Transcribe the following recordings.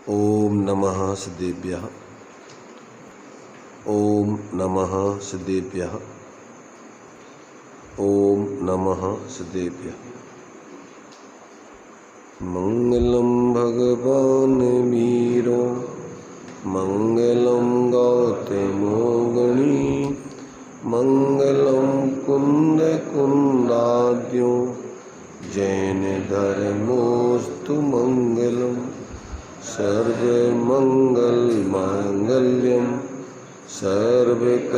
ओम नमः सिद्धेभ्यः। ओम नमः सिद्धेभ्यः। ओम नमः सिद्धेभ्यः। मंगलम भगवान वीरो मंगलम गौतमो गणी मंगलम कुंद कुंदाद्यो जैन धर्मोस्तु मंगलम सर्वमंगल मांगल्यम सर्वकल्याणकारकं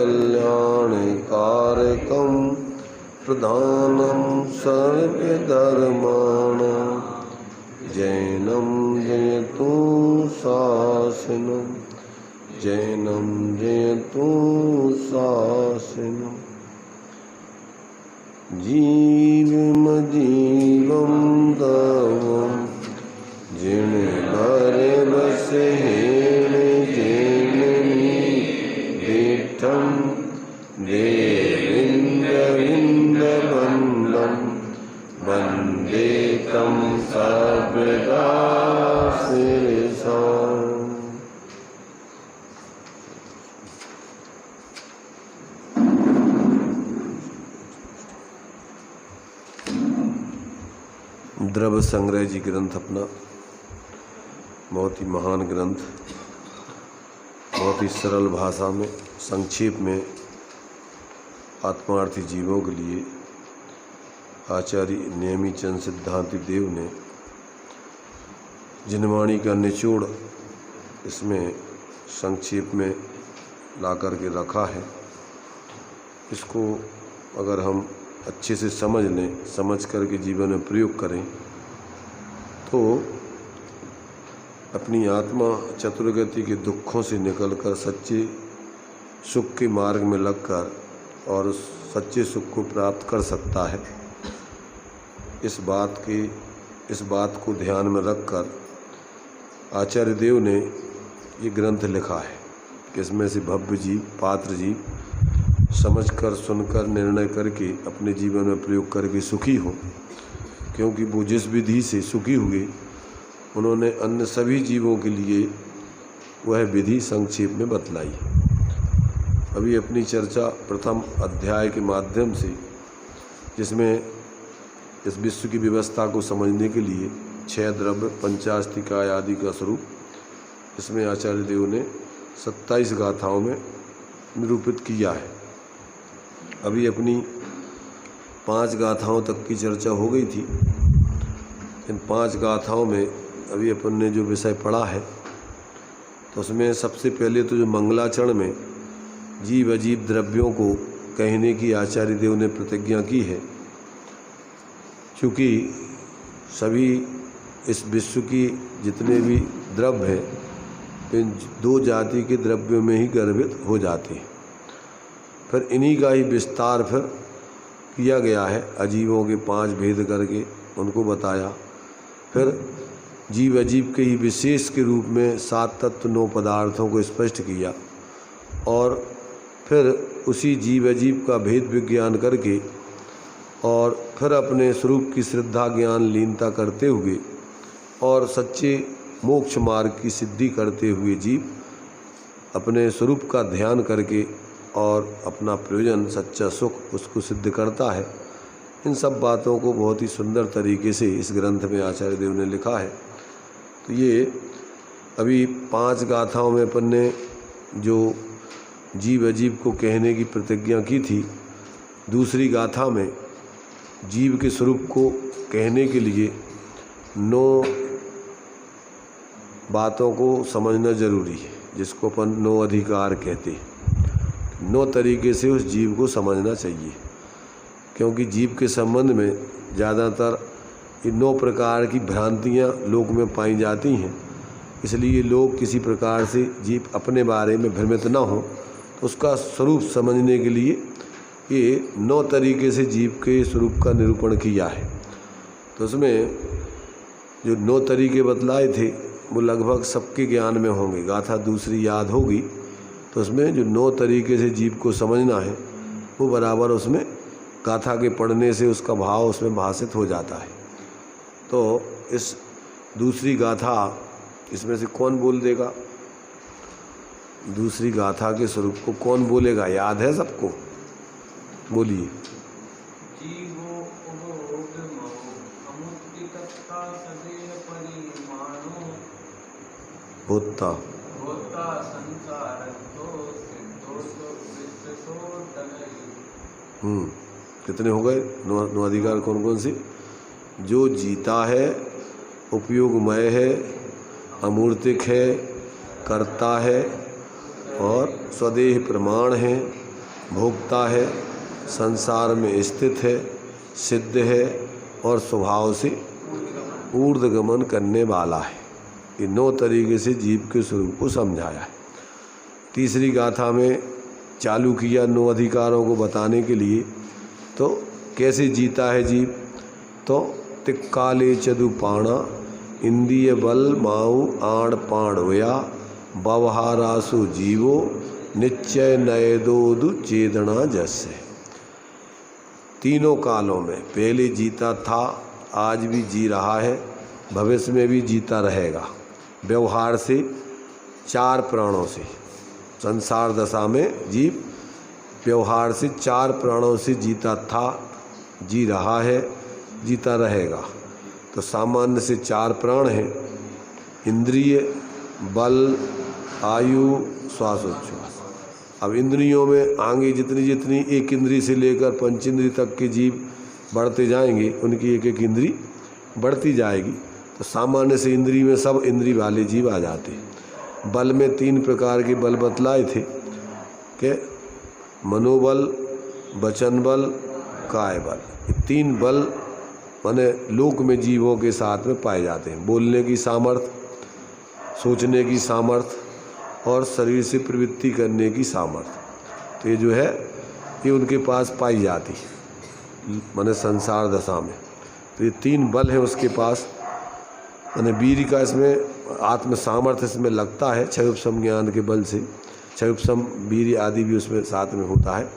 प्रधानं सर्वधर्माणां जैनं जयतु शासनं जैनं जयतु शासनं जीवमजीवं तवं जिण भर बसे जननी दिठं देविन्दविन्दवन्दं वन्दे तं सर्वदा शिरसा। द्रव्य संग्रह जी ग्रंथ अपना बहुत ही महान ग्रंथ, बहुत ही सरल भाषा में संक्षेप में आत्मार्थी जीवों के लिए आचार्य नेमिचंद सिद्धांति देव ने जिनवाणी का निचोड़ इसमें संक्षेप में ला करके रखा है। इसको अगर हम अच्छे से समझ लें, समझ करके जीवन में प्रयोग करें तो अपनी आत्मा चतुर्गति के दुखों से निकलकर सच्चे सुख के मार्ग में लगकर और उस सच्चे सुख को प्राप्त कर सकता है। इस बात को ध्यान में रखकर आचार्य देव ने ये ग्रंथ लिखा है कि इसमें से भव्य जीव, पात्र जीव समझकर, सुनकर, निर्णय करके अपने जीवन में प्रयोग करके सुखी हो, क्योंकि वो जिस विधि से सुखी हुए उन्होंने अन्य सभी जीवों के लिए वह विधि संक्षेप में बतलाई। अभी अपनी चर्चा प्रथम अध्याय के माध्यम से, जिसमें इस विश्व की व्यवस्था को समझने के लिए 6 द्रव्य, पंचास्तिकाय आदि का स्वरूप, इसमें आचार्य देव ने 27 गाथाओं में निरूपित किया है। अभी अपनी 5 गाथाओं तक की चर्चा हो गई थी। इन 5 गाथाओं में अभी अपन ने जो विषय पढ़ा है तो उसमें सबसे पहले तो जो मंगलाचरण में जीव अजीब द्रव्यों को कहने की आचार्य देव ने प्रतिज्ञा की है। क्योंकि सभी इस विश्व की जितने भी द्रव्य हैं इन 2 जाति के द्रव्यों में ही गर्भित हो जाते हैं। फिर इन्हीं का ही विस्तार फिर किया गया है, अजीवों के 5 भेद करके उनको बताया। फिर जीव अजीव के ही विशेष के रूप में 7 तत्व 9 पदार्थों को स्पष्ट किया और फिर उसी जीव अजीव का भेद विज्ञान करके और फिर अपने स्वरूप की श्रद्धा ज्ञान लीनता करते हुए और सच्चे मोक्ष मार्ग की सिद्धि करते हुए जीव अपने स्वरूप का ध्यान करके और अपना प्रयोजन सच्चा सुख उसको सिद्ध करता है। इन सब बातों को बहुत ही सुंदर तरीके से इस ग्रंथ में आचार्य देव ने लिखा है। तो ये अभी 5 गाथाओं में अपन ने जो जीव अजीव को कहने की प्रतिज्ञा की थी, दूसरी गाथा में जीव के स्वरूप को कहने के लिए 9 बातों को समझना जरूरी है, जिसको अपन 9 अधिकार कहते हैं। 9 तरीके से उस जीव को समझना चाहिए, क्योंकि जीव के संबंध में ज़्यादातर ये 9 प्रकार की भ्रांतियाँ लोक में पाई जाती हैं। इसलिए लोग किसी प्रकार से जीव अपने बारे में भ्रमित न हो, तो उसका स्वरूप समझने के लिए ये 9 तरीके से जीव के स्वरूप का निरूपण किया है। तो उसमें जो 9 तरीके बतलाए थे वो लगभग सबके ज्ञान में होंगे। गाथा दूसरी याद होगी तो उसमें जो 9 तरीके से जीव को समझना है वो बराबर उसमें गाथा के पढ़ने से उसका भाव उसमें भाषित हो जाता है। तो इस दूसरी गाथा इसमें से कौन बोल देगा? दूसरी गाथा के स्वरूप को कौन बोलेगा? याद है सबको? बोलिए। होता कितने हो गए? नौ अधिकार कौन कौन से? जो जीता है, उपयोगमय है, अमूर्तिक है, कर्ता है और स्वदेह प्रमाण है, भोक्ता है, संसार में स्थित है, सिद्ध है और स्वभाव से ऊर्ध्वगमन करने वाला है। ये 9 तरीके से जीव के स्वरूप को समझाया है। तीसरी गाथा में चालू किया 9 अधिकारों को बताने के लिए। तो कैसे जीता है जीव? तो तिक्काले चदुपाणा इंद्रिय बल माऊ आण पाण होया व्यवहारासु जीवो निश्चय नयदोदु चेदना जैसे। तीनों कालों में पहले जीता था, आज भी जी रहा है, भविष्य में भी जीता रहेगा। व्यवहार से 4 प्राणों से, संसार दशा में जीव व्यवहार से 4 प्राणों से जीता था, जी रहा है, जीता रहेगा। तो सामान्य से 4 प्राण हैं, इंद्रिय, बल, आयु, श्वासोच्छ्वास। अब इंद्रियों में आगे जितनी जितनी एक इंद्री से लेकर 5 इंद्री तक के जीव बढ़ते जाएंगे, उनकी एक एक इंद्री बढ़ती जाएगी। तो सामान्य से इंद्री में सब इंद्री वाले जीव आ जाते हैं। बल में 3 प्रकार के बल बतलाए थे कि मनोबल, वचन बल, काय बल। ये 3 बल माने लोक में जीवों के साथ में पाए जाते हैं। बोलने की सामर्थ्य, सोचने की सामर्थ्य और शरीर से प्रवृत्ति करने की सामर्थ्य। तो ये जो है ये उनके पास पाई जाती है माने संसार दशा में। तो ये 3 बल है उसके पास। माने वीर का इसमें आत्म सामर्थ्य इसमें लगता है क्षयोपशम ज्ञान के बल से। क्षयोपशम, वीर आदि भी उसमें साथ में होता है।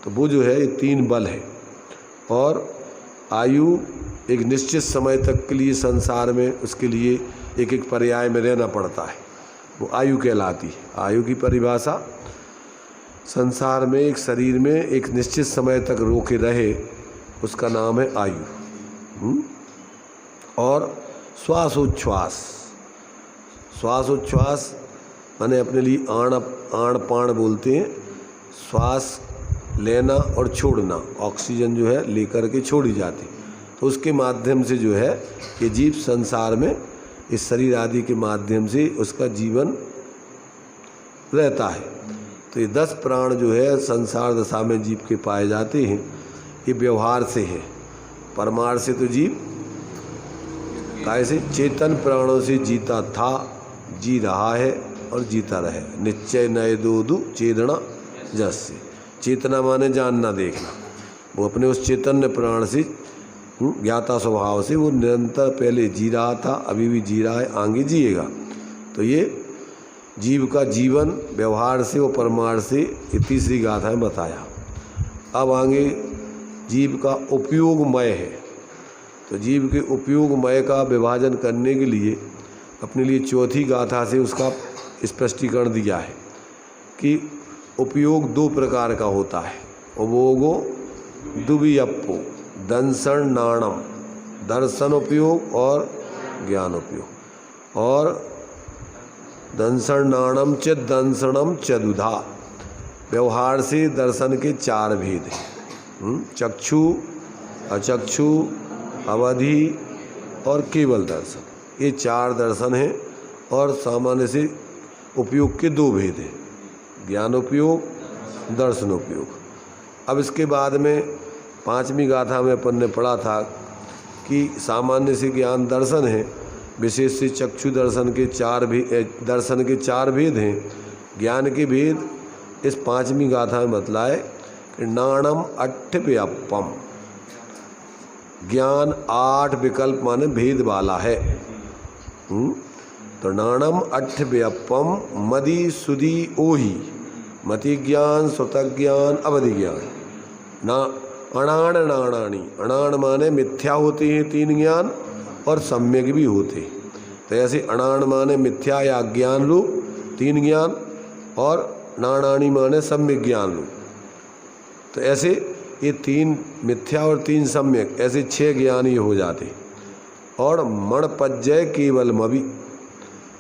तो वो जो है ये 3 बल है। और आयु एक निश्चित समय तक के लिए संसार में उसके लिए एक एक पर्याय में रहना पड़ता है, वो आयु कहलाती है। आयु की परिभाषा संसार में एक शरीर में एक निश्चित समय तक रोके रहे, उसका नाम है आयु। और श्वासोच्छ्वास, श्वासोच्छ्वास माने अपने लिए आण पाण बोलते हैं। श्वास लेना और छोड़ना, ऑक्सीजन जो है लेकर के छोड़ी जाती, तो उसके माध्यम से जो है ये जीव संसार में इस शरीर आदि के माध्यम से उसका जीवन रहता है। तो ये 10 प्राण जो है संसार दशा में जीव के पाए जाते हैं। ये व्यवहार से है। परमार्थ से तो जीव कैसे चेतन प्राणों से जीता था, जी रहा है और जीता रहे। निश्चय नए दो चेतना जैसे। चेतना माने जानना, देखना। वो अपने उस चैतन्य प्राण से ज्ञाता स्वभाव से वो निरंतर पहले जी रहा था, अभी भी जी रहा है, आगे जिएगा। तो ये जीव का जीवन व्यवहार से और परमार्थ से ये तीसरी गाथा में बताया। अब आगे जीव का उपयोगमय है। तो जीव के उपयोगमय का विभाजन करने के लिए अपने लिए चौथी गाथा से उसका स्पष्टीकरण दिया है कि उपयोग 2 प्रकार का होता है। उपयोगो दुवियप्पो, दंसन नाणम, दर्शन उपयोग और ज्ञान उपयोग। और दंसन नाणम च दंसनम चदुधा। व्यवहार से दर्शन के 4 भेद हैं, चक्षु, अचक्षु, अवधि और केवल दर्शन। ये 4 दर्शन हैं। और सामान्य से उपयोग के 2 भेद हैं, ज्ञान उपयोग, दर्शन उपयोग। अब इसके बाद में 5वीं गाथा में अपन ने पढ़ा था कि सामान्य से ज्ञान दर्शन है, विशेष से चक्षु दर्शन के 4 भेद हैं। ज्ञान के भेद इस 5वीं गाथा में बतलाए कि नाणम 8 व्यापम। ज्ञान 8 विकल्प माने भेद वाला है। तो नाणम 8 व्यापम मदि सुधि ओही। मति ज्ञान, स्वतः ज्ञान, अवधि ज्ञान। ना अणाण नाणानी। अणाण माने मिथ्या होते हैं 3 ज्ञान और सम्यक भी होते हैं। तो ऐसे अणाण माने मिथ्या या अज्ञान रूप 3 ज्ञान, और नाणानी माने सम्यक ज्ञान रूप। तो ऐसे ये 3 मिथ्या और 3 सम्यक, ऐसे 6 ज्ञान ये हो जाते। और मणपज्जय केवलमभि,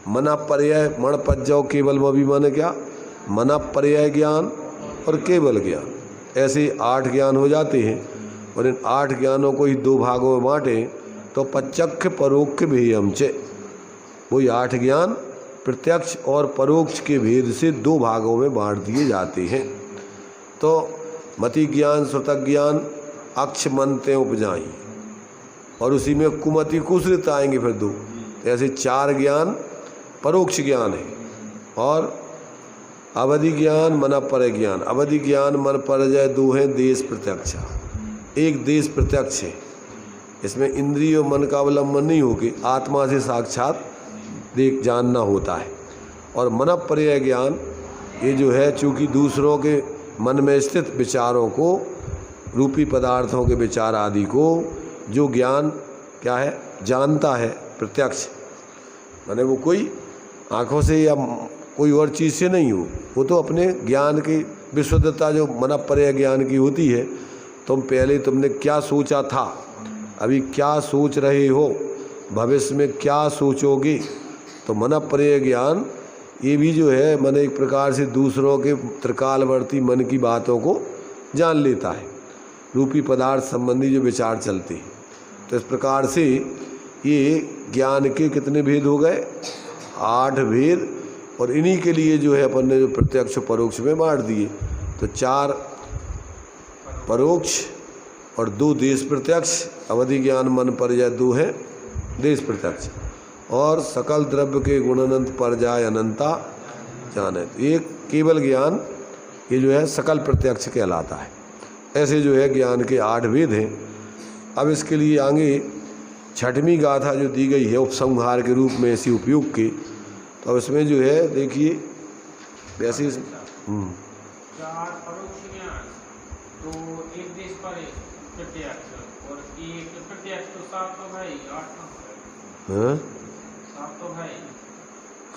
मना पर्याय मणपज्जव केवलमभि माने क्या, मना पर्याय ज्ञान और केवल ज्ञान, ऐसे 8 ज्ञान हो जाते हैं। और इन 8 ज्ञानों को ही 2 भागों में बांटें तो प्रत्यक्ष परोक्ष भेयम च, वही 8 ज्ञान प्रत्यक्ष और परोक्ष के भेद से 2 भागों में बांट दिए जाते हैं। तो मति ज्ञान श्रुतक ज्ञान अक्ष मनते उपजाई, और उसी में कुमति कुसृत आएंगे फिर 2, ऐसे 4 ज्ञान परोक्ष ज्ञान है। और अवधि ज्ञान मन पर ज्ञान, अवधि ज्ञान मन पर जय 2 हैं देश प्रत्यक्ष, एक देश प्रत्यक्ष है। इसमें इंद्रिय और मन का अवलंबन नहीं होकर आत्मा से साक्षात देख जानना होता है। और मन पर्याय ज्ञान ये जो है, चूँकि दूसरों के मन में स्थित विचारों को, रूपी पदार्थों के विचार आदि को जो ज्ञान क्या है जानता है प्रत्यक्ष, माने वो कोई आँखों से या कोई और चीज़ से नहीं हो, वो तो अपने ज्ञान की विशुद्धता जो मन पर्याय ज्ञान की होती है। पहले तुमने क्या सोचा था, अभी क्या सोच रहे हो, भविष्य में क्या सोचोगे, तो मन पर्याय ज्ञान ये भी जो है मन एक प्रकार से दूसरों के त्रिकालवर्ती मन की बातों को जान लेता है, रूपी पदार्थ संबंधी जो विचार चलते हैं। तो इस प्रकार से ये ज्ञान के कितने भेद हो गए, 8 भेद। और इन्हीं के लिए जो है अपन ने जो प्रत्यक्ष परोक्ष में बांट दिए, तो 4 परोक्ष और 2 देश प्रत्यक्ष, अवधि ज्ञान मन पर्याय 2 है देश प्रत्यक्ष, और सकल द्रव्य के गुण अनंत पर्याय अनंता जाने, एक केवल ज्ञान ये जो है सकल प्रत्यक्ष कहलाता है। ऐसे जो है ज्ञान के 8 भेद हैं। अब इसके लिए आगे 6वीं गाथा जो दी गई है उपसंहार के रूप में ऐसी उपयोग की, तो अब इसमें जो है देखिए वैसे 4 परोक्ष ज्ञान, तो एक देश पर प्रत्यक्ष और एक प्रत्यक्ष, तो 7 तो भाई 8 हाँ 7 तो भाई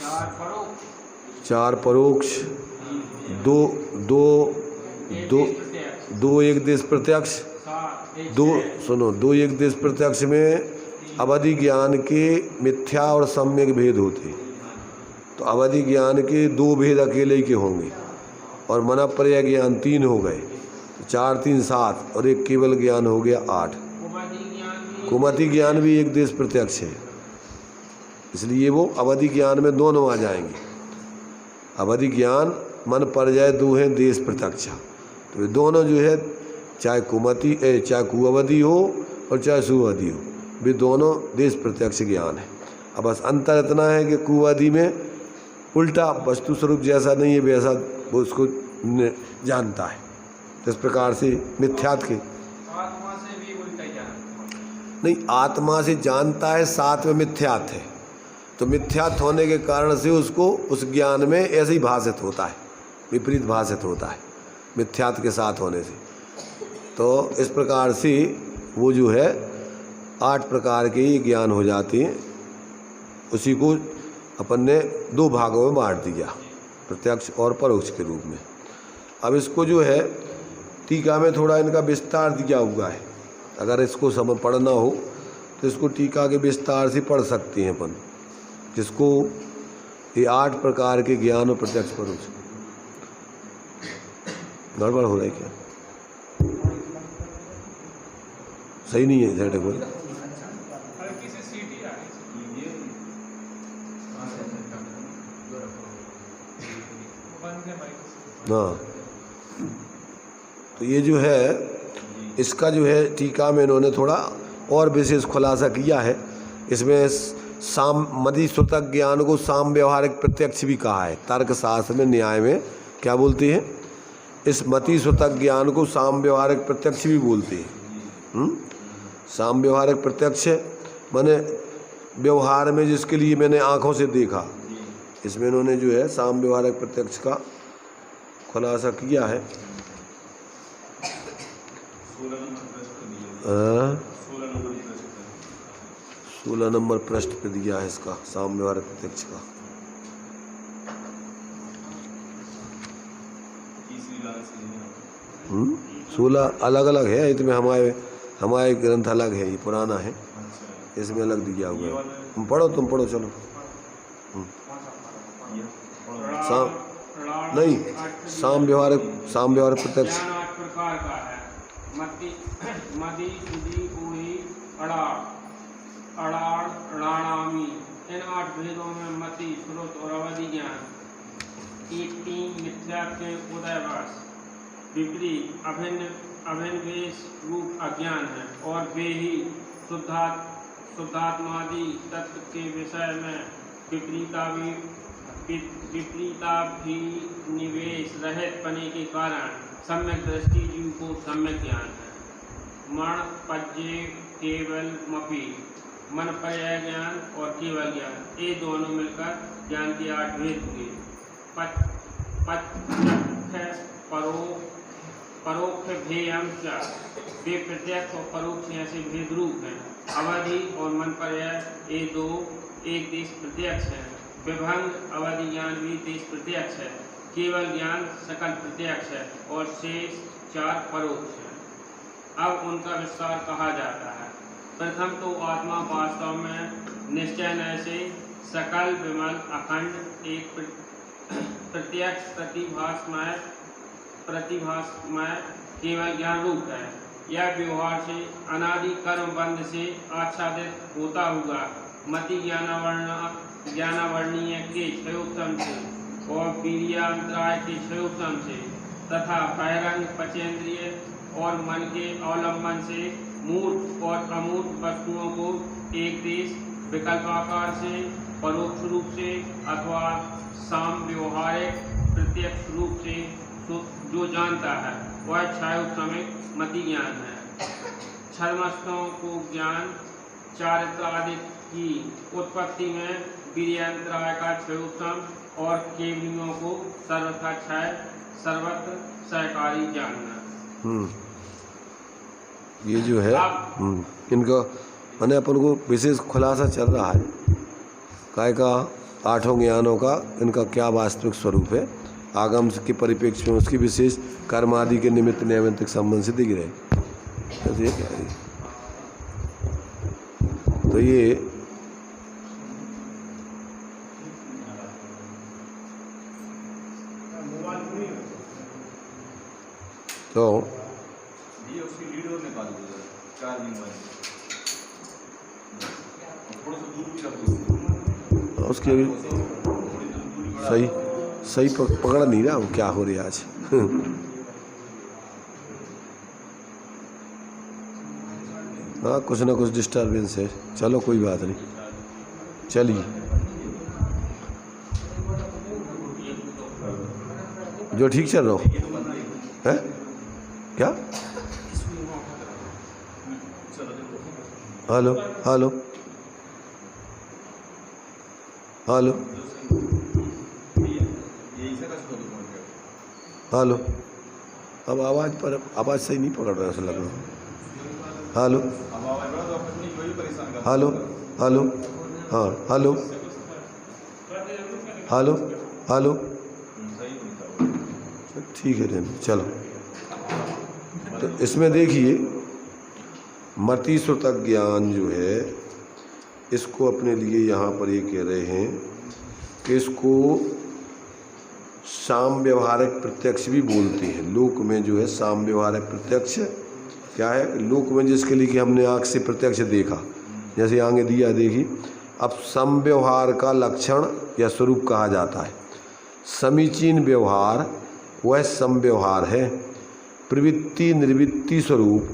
4 परोक्ष, 4 परोक्ष, 2 एक देश प्रत्यक्ष, 2 एक देश प्रत्यक्ष में अवधि ज्ञान के मिथ्या और सम्यक भेद होते हैं। तो अवधि ज्ञान के 2 भेद अकेले के होंगे, और मन पर्याय ज्ञान 3 हो गए, तो 4 3 7, और एक केवल ज्ञान हो गया 8। कुमति ज्ञान भी एक देश प्रत्यक्ष है, इसलिए वो अवधि ज्ञान में दोनों आ जाएंगे। अवधि ज्ञान मन पर्याय 2 हैं देश प्रत्यक्ष, तो ये दोनों जो है चाहे कुअवधि हो और चाहे सुअवधि हो, वे दोनों देश प्रत्यक्ष ज्ञान है। अब बस अंतर इतना है कि कुअवधि में उल्टा वस्तु स्वरूप जैसा नहीं है वैसा वो उसको जानता है। इस प्रकार से मिथ्यात के आत्मा से भी उल्टा जानता नहीं, आत्मा से जानता है, साथ में मिथ्यात है। तो मिथ्यात होने के कारण से उसको उस ज्ञान में ऐसे ही भाषित होता है, विपरीत भाषित होता है मिथ्यात के साथ होने से। तो इस प्रकार से वो जो है 8 प्रकार के ही ज्ञान हो जाते हैं। उसी को अपन ने 2 भागों में बांट दिया, प्रत्यक्ष और परोक्ष के रूप में। अब इसको जो है टीका में थोड़ा इनका विस्तार दिया हुआ है, अगर इसको समझ पढ़ना हो तो इसको टीका के विस्तार से पढ़ सकते हैं अपन, जिसको ये 8 प्रकार के ज्ञान और प्रत्यक्ष परोक्ष। गड़बड़ हो रहा है क्या, सही नहीं है सेट कोई? हाँ, तो ये जो है इसका जो है टीका में इन्होंने थोड़ा और विशेष खुलासा किया है। इसमें मति श्रुतक ज्ञान को साम व्यवहारिक प्रत्यक्ष भी कहा है। तर्क शास्त्र में न्याय में क्या बोलते हैं, इस मति श्रुतक ज्ञान को साम व्यवहारिक प्रत्यक्ष भी बोलते हैं। साम व्यवहारिक प्रत्यक्ष माने व्यवहार में जिसके लिए मैंने आँखों से देखा, इसमें इन्होंने जो है साम व्यवहारिक प्रत्यक्ष का खुलासा किया है। 16 16 नंबर पृष्ठ पे दिया है इसका साम व्यवहार प्रत्यक्ष का। 16 अलग अलग है, इसमें हमारे ग्रंथ अलग है, ये पुराना है, इसमें अलग दिया हुआ है। पढ़ो, तुम पढ़ो, चलो। नहीं, साम व्यवहार प्रत्यक्ष 8 प्रकार का है। मदी सुदी ऊही अड़ाड़ अड़ाड़ राणामी, इन 8 भेदों में मति, श्रुत और अवधि ज्ञान, 3 मिथ्या के उदयवास, विपरीत अभिन्न वेश रूप अज्ञान है, और वे ही शुद्धात्मादि तत्व के विषय में विपरीताभिनिवेश रहित पने के कारण सम्यक दृष्टि जीव को सम्यक ज्ञान है। मण पज्ये केवल मपी, मन पर्याय ज्ञान और केवल ज्ञान, ये दोनों मिलकर ज्ञान के 8 भेद हुए। परोक्ष भेयम च, वे प्रत्यक्ष और परोक्ष ऐसे भेद रूप हैं। अवधि और मन पर्याय ये 2 एक देश प्रत्यक्ष है। विभंग अवधि ज्ञान भी देश प्रत्यक्ष है। केवल ज्ञान सकल प्रत्यक्ष है और शेष 4 परोक्ष है। अब उनका विस्तार कहा जाता है। प्रथम तो आत्मा वास्तव में निश्चय न से सकल विमल अखंड एक प्रत्यक्ष प्रतिभासमय केवल ज्ञान रूप है। यह व्यवहार से अनादि कर्म बंध से आच्छादित होता हुआ मति ज्ञानावर्णीय के क्षयोत्तम से और वीर्यांतराय के क्षयोत्तम से तथा बहिरंग पचेंद्रिय और मन के अवलंबन से मूर्त और अमूर्त वस्तुओं को एक देश विकल्पाकार से परोक्ष रूप से अथवा साम व्यवहारिक प्रत्यक्ष रूप से जो जानता है वह क्षयोत्तमिक मति ज्ञान है। छद्मस्तों को ज्ञान चारित्र आदि की उत्पत्ति में वीर्यांतराय का क्षयोत्तम और केवलियों को सर्वथा क्षय सर्वत्र सहकारी जानना। ये जो है इनका मैंने अपन को विशेष खुलासा चल रहा है काय का 8 ज्ञानों का, इनका क्या वास्तविक स्वरूप है, आगम के परिप्रेक्ष्य में उसकी विशेष कर्म आदि के निमित्त नैमित्तिक संबंध से दिख रहे। तो ये तो उसकी अभी सही पकड़ नहीं रहा वो क्या हो रहा है आज। हाँ, कुछ ना कुछ डिस्टर्बेंस है, चलो कोई बात नहीं, चलिए। जो ठीक चल रहा है क्या? हेलो हेलो हेलो हेलो, अब आवाज़ सही नहीं पकड़ रहा, ऐसा लग रहा। हेलो हेलो हेलो, हाँ हेलो हेलो हेलो, ठीक है रहने, चलो। तो इसमें देखिए मति श्रुत ज्ञान जो है इसको अपने लिए यहाँ पर ये कह रहे हैं कि इसको साम व्यवहारिक प्रत्यक्ष भी बोलते हैं। लोक में जो है साम व्यवहारिक प्रत्यक्ष क्या है, लोक में जिसके लिए कि हमने आँख से प्रत्यक्ष देखा, जैसे आगे दिया देखी। अब सम व्यवहार का लक्षण या स्वरूप कहा जाता है। समीचीन व्यवहार वह सम व्यवहार है। प्रवृत्ति निर्वृत्ति स्वरूप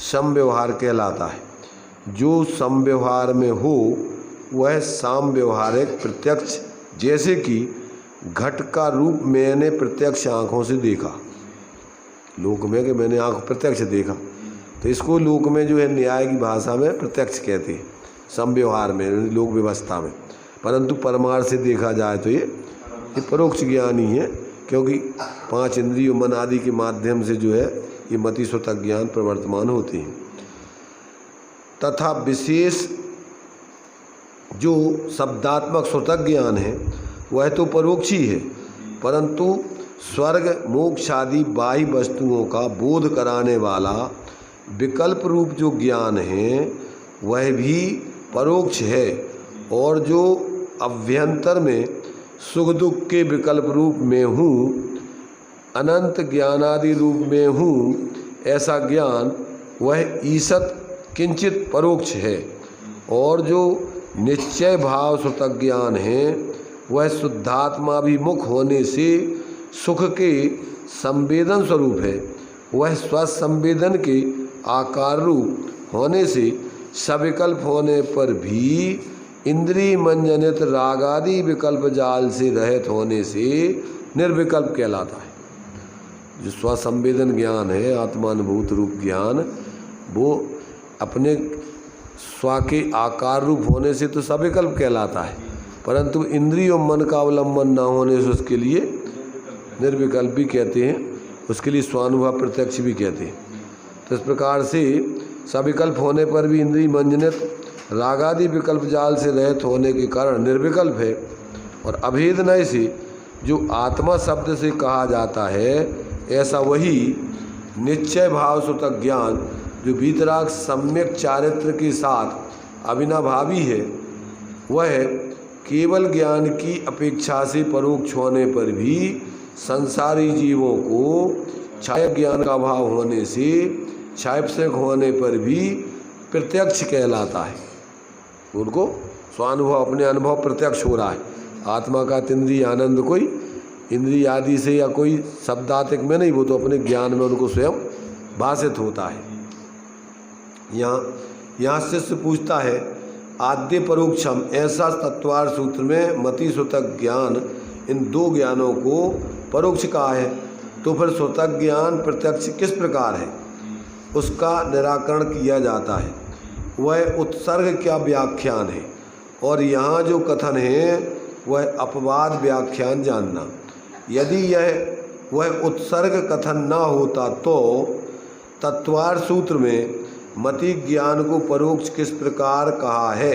सम व्यवहार कहलाता है। जो सम व्यवहार में हो वह साम व्यवहारिक प्रत्यक्ष, जैसे कि घट का रूप मैंने प्रत्यक्ष आँखों से देखा, लोक में कि मैंने आँख प्रत्यक्ष देखा, तो इसको लोक में जो है न्याय की भाषा में प्रत्यक्ष कहते हैं, सम व्यवहार में लोक व्यवस्था में। परंतु परमार्थ से देखा जाए तो ये परोक्ष ज्ञान ही है, क्योंकि 5 इंद्रियों मन आदि के माध्यम से जो है ये मति श्रुत ज्ञान प्रवर्तमान होते हैं। तथा विशेष जो शब्दात्मक श्रुतक ज्ञान है वह तो परोक्ष ही है, परंतु स्वर्ग मोक्ष आदि बाह्य वस्तुओं का बोध कराने वाला विकल्प रूप जो ज्ञान है वह भी परोक्ष है। और जो अभ्यंतर में सुख दुख के विकल्प रूप में हूँ, अनंत ज्ञानादि रूप में हूँ, ऐसा ज्ञान वह ईसत किंचित परोक्ष है। और जो निश्चय भाव श्रुतक ज्ञान है वह शुद्धात्माभिमुख होने से सुख के संवेदन स्वरूप है। वह स्वसंवेदन के आकार रूप होने से सविकल्प होने पर भी इंद्रिय मंजनित रागादि विकल्प जाल से रहित होने से निर्विकल्प कहलाता है। जो स्वसंवेदन ज्ञान है, आत्मानुभूत रूप ज्ञान, वो अपने स्व के आकार रूप होने से तो सविकल्प कहलाता है, परंतु इंद्रिय और मन का अवलंबन न होने से उसके लिए निर्विकल्प भी कहते हैं, उसके लिए स्वानुभव प्रत्यक्ष भी कहते हैं। तो इस प्रकार से सविकल्प होने पर भी इंद्रिय मंजनित रागादि विकल्प जाल से रहित होने के कारण निर्विकल्प है। और अभेदनय से जो आत्मा शब्द से कहा जाता है, ऐसा वही निश्चय भाव श्रुतक ज्ञान जो वीतराग सम्यक चारित्र के साथ अविनाभावी है, वह केवल ज्ञान की अपेक्षा से परोक्ष होने पर भी संसारी जीवों को छाया ज्ञान का भाव होने से छायपसक होने पर भी प्रत्यक्ष कहलाता है। उनको स्वानुभव, अपने अनुभव प्रत्यक्ष हो रहा है। आत्मा का इंद्रिय आनंद कोई इंद्रिय आदि से या कोई शब्दातिक में नहीं, वो तो अपने ज्ञान में उनको स्वयं भाषित होता है। यहाँ शिष्य पूछता है, आद्य परोक्षम, ऐसा तत्वार्थ सूत्र में मति श्रुतक ज्ञान इन दो ज्ञानों को परोक्ष कहा है, तो फिर श्रुतक ज्ञान प्रत्यक्ष किस प्रकार है, उसका निराकरण किया जाता है। वह उत्सर्ग क्या व्याख्यान है, और यहाँ जो कथन है वह अपवाद व्याख्यान जानना। यदि यह वह उत्सर्ग कथन न होता तो तत्वार्थ सूत्र में मति ज्ञान को परोक्ष किस प्रकार कहा है,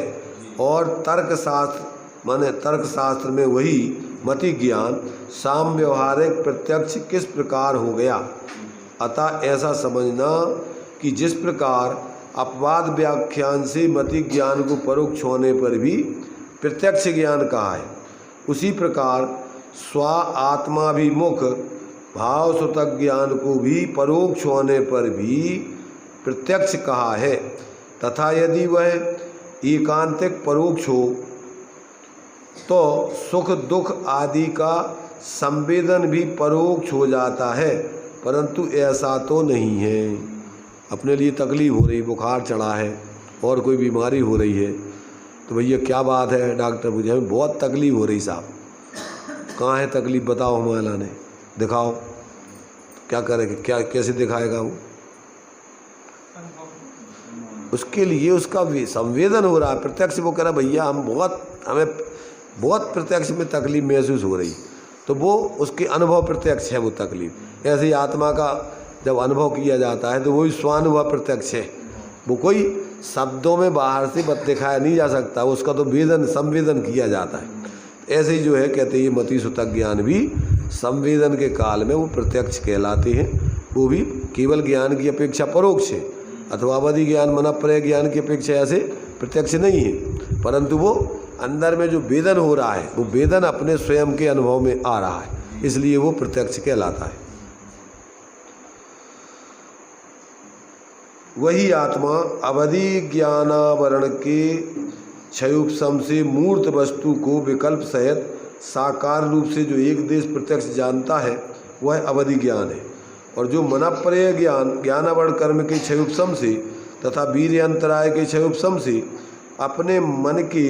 और तर्कशास्त्र माने तर्कशास्त्र में वही मति ज्ञान साम व्यवहारिक प्रत्यक्ष किस प्रकार हो गया। अतः ऐसा समझना कि जिस प्रकार अपवाद व्याख्यान से मति ज्ञान को परोक्ष होने पर भी प्रत्यक्ष ज्ञान कहा है, उसी प्रकार स्व आत्माभिमुख भाव श्रुतक ज्ञान को भी परोक्ष होने पर भी प्रत्यक्ष कहा है। तथा यदि वह एकांतिक परोक्ष हो तो सुख दुख आदि का संवेदन भी परोक्ष हो जाता है, परंतु ऐसा तो नहीं है। अपने लिए तकलीफ हो रही, बुखार चढ़ा है और कोई बीमारी हो रही है, तो भैया क्या बात है डॉक्टर, मुझे हमें बहुत तकलीफ हो रही साहब। कहाँ है तकलीफ, बताओ हमारे लाने, दिखाओ। क्या करेगा, क्या कैसे दिखाएगा वो? उसके लिए उसका संवेदन हो रहा है, प्रत्यक्ष वो कह रहा भैया हमें बहुत प्रत्यक्ष में तकलीफ महसूस हो रही, तो वो उसके अनुभव प्रत्यक्ष है वो तकलीफ। ऐसे ही आत्मा का जब अनुभव किया जाता है तो वही स्वानुभव प्रत्यक्ष है, वो कोई शब्दों में बाहर से दिखाया नहीं जा सकता, उसका तो वेदन संवेदन किया जाता है। ऐसे ही जो है कहते हैं मति श्रुतक ज्ञान भी संवेदन के काल में वो प्रत्यक्ष कहलाते हैं, वो भी केवल ज्ञान की अपेक्षा परोक्ष है, अथवा अवधि ज्ञान मनःप्रय ज्ञान की अपेक्षा ऐसे प्रत्यक्ष नहीं है, परंतु वो अंदर में जो वेदन हो रहा है वो वेदन अपने स्वयं के अनुभव में आ रहा है, इसलिए वो प्रत्यक्ष कहलाता है। वही आत्मा अवधि ज्ञानावरण के क्षयोपशम से मूर्त वस्तु को विकल्प सहित साकार रूप से जो एक देश प्रत्यक्ष जानता है वह अवधि ज्ञान है। और जो मनःप्रय ज्ञान ज्ञानावरण कर्म के क्षयोपशम से तथा वीर्य अंतराय के क्षयोपशम से अपने मन के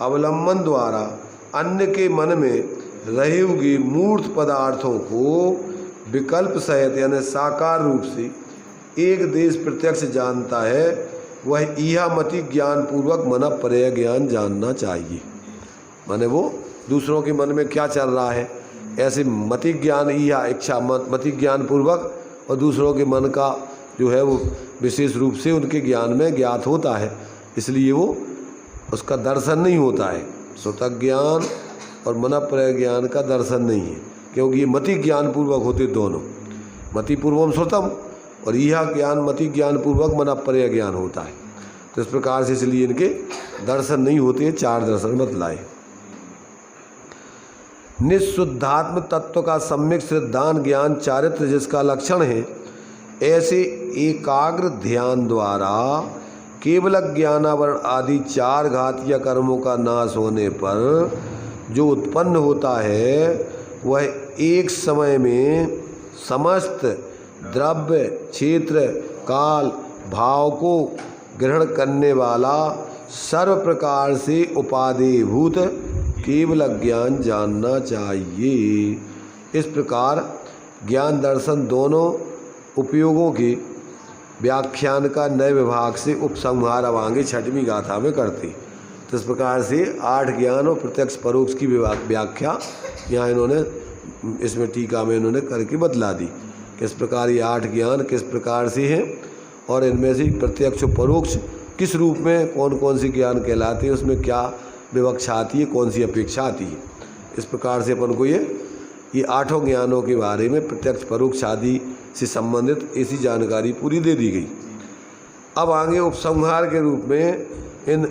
अवलंबन द्वारा अन्य के मन में रहे हुए मूर्त पदार्थों को विकल्प सहित यानी साकार रूप से एक देश प्रत्यक्ष जानता है, वह यह मति ज्ञान पूर्वक मनःप्रय ज्ञान जानना चाहिए। माने वो दूसरों के मन में क्या चल रहा है, ऐसे मति ज्ञान यह इच्छा मति ज्ञान पूर्वक और दूसरों के मन का जो है वो विशेष रूप से उनके ज्ञान में ज्ञात होता है, इसलिए वो उसका दर्शन नहीं होता है। श्रुतक ज्ञान और मनःप्रय ज्ञान का दर्शन नहीं है, क्योंकि ये मति ज्ञान पूर्वक होते दोनों। मति पूर्वम श्रुतम और यह ज्ञान मति ज्ञान पूर्वक मनःप्रय ज्ञान होता है। तो इस प्रकार से इसलिए इनके दर्शन नहीं होते, 4 दर्शन बतलाए। निःशुद्धात्म तत्व का सम्यक श्रद्धान ज्ञान चारित्र जिसका लक्षण है, ऐसे एकाग्र ध्यान द्वारा केवल ज्ञानावरण आदि 4 घातीय कर्मों का नाश होने पर जो उत्पन्न होता है वह एक समय में समस्त द्रव्य क्षेत्र काल भाव को ग्रहण करने वाला सर्व प्रकार से उपादेयभूत केवल ज्ञान जानना चाहिए। इस प्रकार ज्ञान दर्शन दोनों उपयोगों के व्याख्यान का नए विभाग से उपसंहार अब आगे 6वीं गाथा में करते। तो इस प्रकार से 8 ज्ञान और प्रत्यक्ष परोक्ष की व्याख्या यहाँ इन्होंने इसमें टीका में इन्होंने करके बतला दी। किस प्रकार ये 8 ज्ञान किस प्रकार से हैं और इनमें से प्रत्यक्ष और परोक्ष किस रूप में कौन कौन से ज्ञान कहलाते हैं, उसमें क्या विवक्षा आती है, कौन सी अपेक्षा आती है। इस प्रकार से अपन को ये 8 ज्ञानों के बारे में प्रत्यक्ष परोक्ष आदि से संबंधित ऐसी जानकारी पूरी दे दी गई। अब आगे उपसंहार के रूप में इन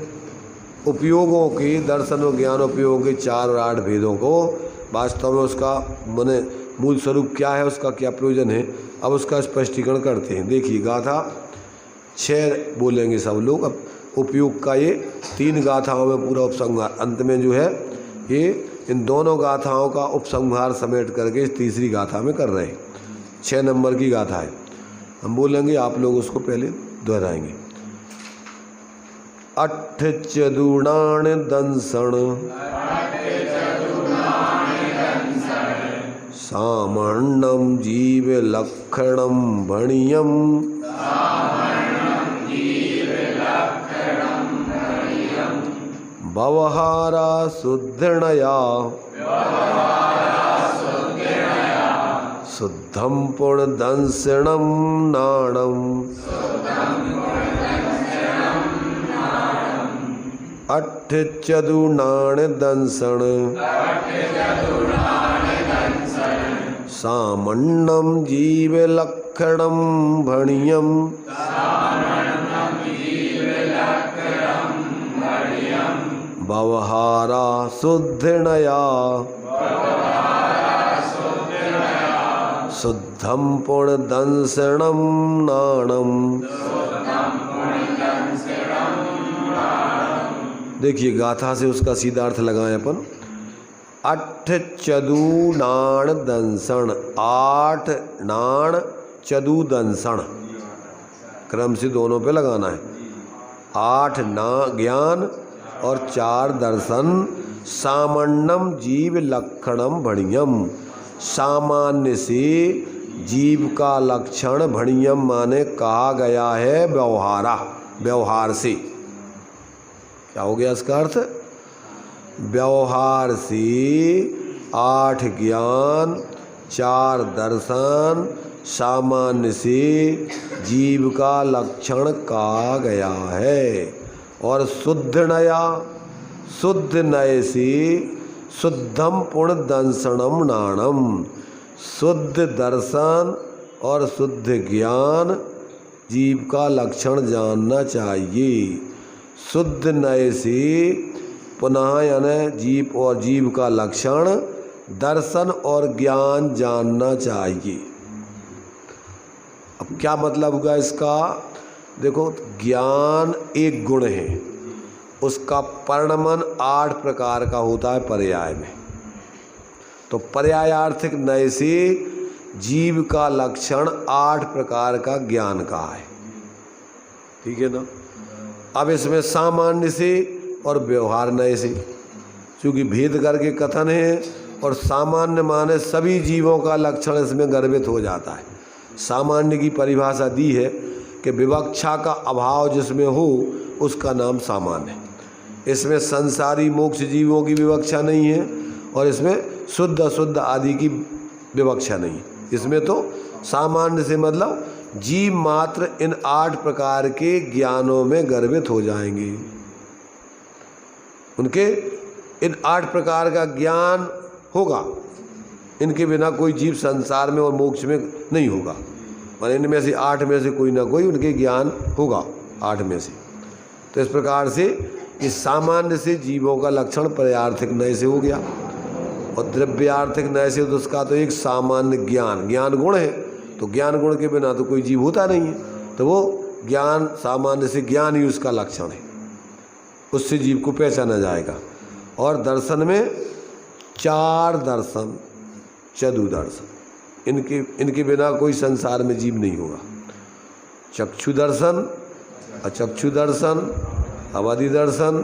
उपयोगों के दर्शन और ज्ञान उपयोगों के 4 और 8 भेदों को वास्तव में उसका माने मूल स्वरूप क्या है, उसका क्या प्रयोजन है, अब उसका स्पष्टीकरण करते हैं। देखिए गाथा 6 बोलेंगे सब लोग। अब उपयोग का ये 3 गाथाओं में पूरा उपसंहार, अंत में जो है ये इन दोनों गाथाओं का उपसंहार समेट करके इस तीसरी गाथा में कर रहे हैं। 6 नंबर की गाथा है, हम बोलेंगे, आप लोग उसको पहले दोहराएंगे। 8 चतुर्णान दंसण सामण्णम जीव लक्षणम भणियम व्यवहारा शुद्धनया शुद्धम पुण्यदंसणम नाणम 8 चतुर्णान दंसण सामण्णम जीव लक्षणम भणियम व्यवहारा शुद्धनया शुद्धम पुण्यदंसणम नाणम। देखिए गाथा से उसका सीधा अर्थ लगाएं अपन। 8 चतु नाण दंसण, 8 नाण चतु दंसण, क्रम से दोनों पे लगाना है। 8 ना ज्ञान और 4 दर्शन। सामान्यम जीव लक्षणम भणियम, सामान्य से जीव का लक्षण, भणियम माने कहा गया है व्यवहारा, व्यवहार से। क्या हो गया इसका अर्थ? व्यवहार से 8 ज्ञान 4 दर्शन सामान्य से जीव का लक्षण कहा गया है। और शुद्ध नया, शुद्ध नय से शुद्धम पुण्य दंसणम नाणम, शुद्ध दर्शन और शुद्ध ज्ञान जीव का लक्षण जानना चाहिए। शुद्ध नय से पुनः यानी जीव और जीव का लक्षण, दर्शन और ज्ञान जानना चाहिए। अब क्या मतलब हुआ इसका? देखो, ज्ञान एक गुण है, उसका परिणमन 8 प्रकार का होता है पर्याय में। तो पर्यायार्थिक नय से जीव का लक्षण 8 प्रकार का ज्ञान का है, ठीक है ना। अब इसमें सामान्य से और व्यवहार नय से, क्योंकि भेद करके कथन है और सामान्य माने सभी जीवों का लक्षण इसमें गर्भित हो जाता है। सामान्य की परिभाषा दी है कि विवक्षा का अभाव जिसमें हो उसका नाम सामान्य है। इसमें संसारी मोक्ष जीवों की विवक्षा नहीं है और इसमें शुद्ध अशुद्ध आदि की विवक्षा नहीं है। इसमें तो सामान्य से मतलब जीव मात्र इन 8 प्रकार के ज्ञानों में गर्भित हो जाएंगे। उनके इन 8 प्रकार का ज्ञान होगा। इनके बिना कोई जीव संसार में और मोक्ष में नहीं होगा। माने इनमें से 8 में से कोई ना कोई उनके ज्ञान होगा, 8 में से। तो इस प्रकार से इस सामान्य से जीवों का लक्षण पर्यार्थिक नय से हो गया, और द्रव्यार्थिक नय से तो उसका तो एक सामान्य ज्ञान, ज्ञान गुण है। तो ज्ञान गुण के बिना तो कोई जीव होता नहीं है, तो वो ज्ञान सामान्य से ज्ञान ही उसका लक्षण है, उससे जीव को पहचाना जाएगा। और दर्शन में 4 दर्शन, चतुर्दर्शन, इनके बिना कोई संसार में जीव नहीं होगा। चक्षु दर्शन, अचक्षु दर्शन, अवधि दर्शन,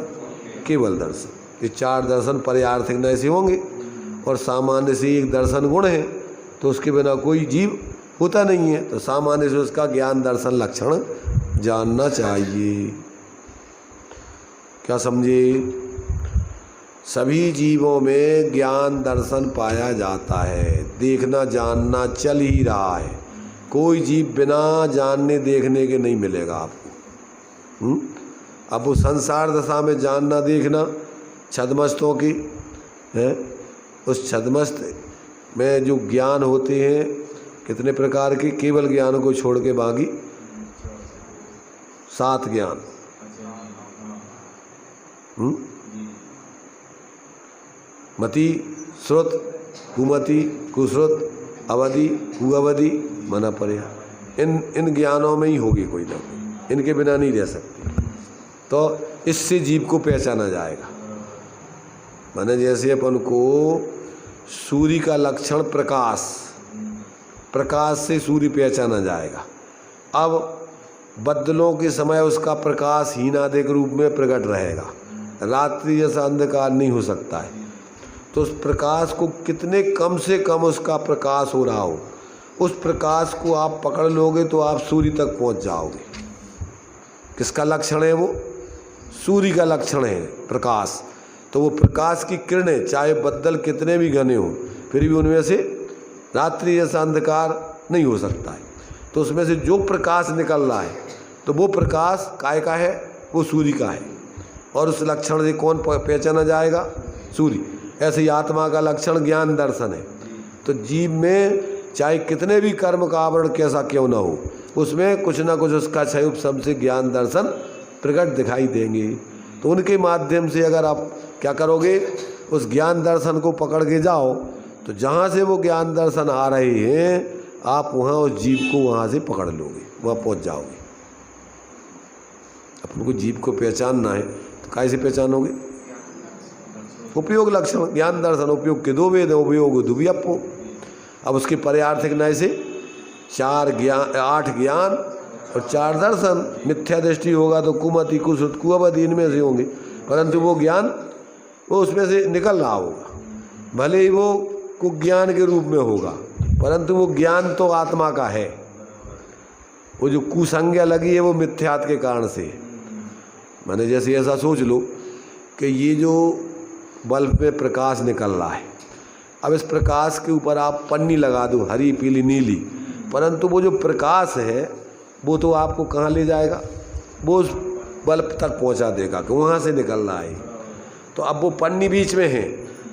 केवल दर्शन, ये 4 दर्शन पर्यार्थिक नय से होंगे। और सामान्य से एक दर्शन गुण है, तो उसके बिना कोई जीव होता नहीं है। तो सामान्य से उसका ज्ञान दर्शन लक्षण जानना चाहिए। क्या समझे? सभी जीवों में ज्ञान दर्शन पाया जाता है, देखना जानना चल ही रहा है। कोई जीव बिना जानने देखने के नहीं मिलेगा आपको। अब वो संसार दशा में जानना देखना छद्मस्तों की है, उस छद्मस्त में जो ज्ञान होते हैं कितने प्रकार के, केवल ज्ञान को छोड़ के बाकी 7 ज्ञान। मति, श्रुत, कुमति, कुश्रुत, अवधि, कुअवधि, मना पर्या, इन ज्ञानों में ही होगी कोई ना कोई, इनके बिना नहीं रह सकती। तो इससे जीव को पहचाना जाएगा। माने जैसे अपन को सूर्य का लक्षण प्रकाश, प्रकाश से सूर्य पहचाना जाएगा। अब बदलों के समय उसका प्रकाश हीनादिक रूप में प्रकट रहेगा, रात्रि जैसा अंधकार नहीं हो सकता है। तो उस प्रकाश को कितने कम से कम उसका प्रकाश हो रहा हो, उस प्रकाश को आप पकड़ लोगे तो आप सूर्य तक पहुंच जाओगे। किसका लक्षण है वो? सूर्य का लक्षण है प्रकाश। तो वो प्रकाश की किरणें चाहे बदल कितने भी घने हों, फिर भी उनमें से रात्रि जैसा अंधकार नहीं हो सकता है। तो उसमें से जो प्रकाश निकल रहा है, तो वो प्रकाश काय का है? वो सूर्य का है। और उस लक्षण से कौन पहचाना जाएगा? सूर्य। ऐसे ही आत्मा का लक्षण ज्ञान दर्शन है। तो जीव में चाहे कितने भी कर्म का आवरण कैसा क्यों ना हो, उसमें कुछ ना कुछ उसका क्षय से ज्ञान दर्शन प्रकट दिखाई देंगे। तो उनके माध्यम से अगर आप क्या करोगे, उस ज्ञान दर्शन को पकड़ के जाओ, तो जहाँ से वो ज्ञान दर्शन आ रहे हैं आप वहाँ उस जीव को वहाँ से पकड़ लोगे, वहाँ पहुँच जाओगे। अपन को जीव को पहचानना है, तो कैसे पहचानोगे? उपयोग लक्षण ज्ञान दर्शन, उपयोग के 2 वेद, उपयोग दुव्यपो। अब उसके पर्यार्थिक नय से 8 ज्ञान और 4 दर्शन। मिथ्या दृष्टि होगा तो कुमति, कुश्रुत, कुअवधि इनमें से होंगे, परंतु वो ज्ञान वो उसमें से निकल रहा होगा। भले ही वो कुज्ञान के रूप में होगा, परंतु वो ज्ञान तो आत्मा का है। वो जो कुसंज्ञा लगी है वो मिथ्यात्व के कारण से। मैंने जैसे ऐसा सोच लो कि ये जो बल्ब में प्रकाश निकल रहा है, अब इस प्रकाश के ऊपर आप पन्नी लगा दो, हरी, पीली, नीली, परंतु वो जो प्रकाश है वो तो आपको कहाँ ले जाएगा? वो उस बल्ब तक पहुँचा देगा कि वहाँ से निकल रहा है। तो अब वो पन्नी बीच में है,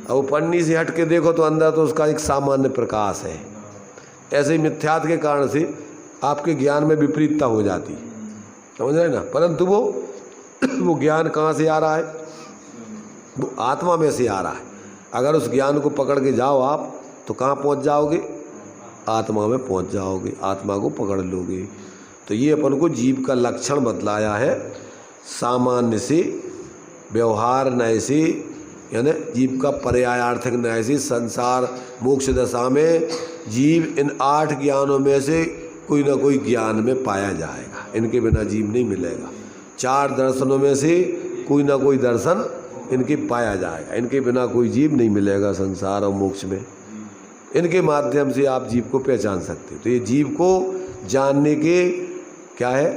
अब वो पन्नी से हट के देखो तो अंदर तो उसका एक सामान्य प्रकाश है। ऐसे ही मिथ्यात्व के कारण से आपके ज्ञान में विपरीतता हो जाती, समझ रहे ना? परंतु वो ज्ञान कहाँ से आ रहा है? वो आत्मा में से आ रहा है। अगर उस ज्ञान को पकड़ के जाओ आप, तो कहाँ पहुँच जाओगे? आत्मा में पहुँच जाओगे, आत्मा को पकड़ लोगे। तो ये अपन को जीव का लक्षण बतलाया है। सामान्य से, व्यवहार नय से, यानी जीव का पर्यायार्थक न्याय से संसार मोक्ष दशा में जीव इन 8 ज्ञानों में से कोई ना कोई ज्ञान में पाया जाएगा। इनके बिना जीव नहीं मिलेगा। 4 दर्शनों में से कोई ना कोई दर्शन इनके पाया जाएगा। इनके बिना कोई जीव नहीं मिलेगा संसार और मोक्ष में। इनके माध्यम से आप जीव को पहचान सकते हो। तो ये जीव को जानने के क्या है?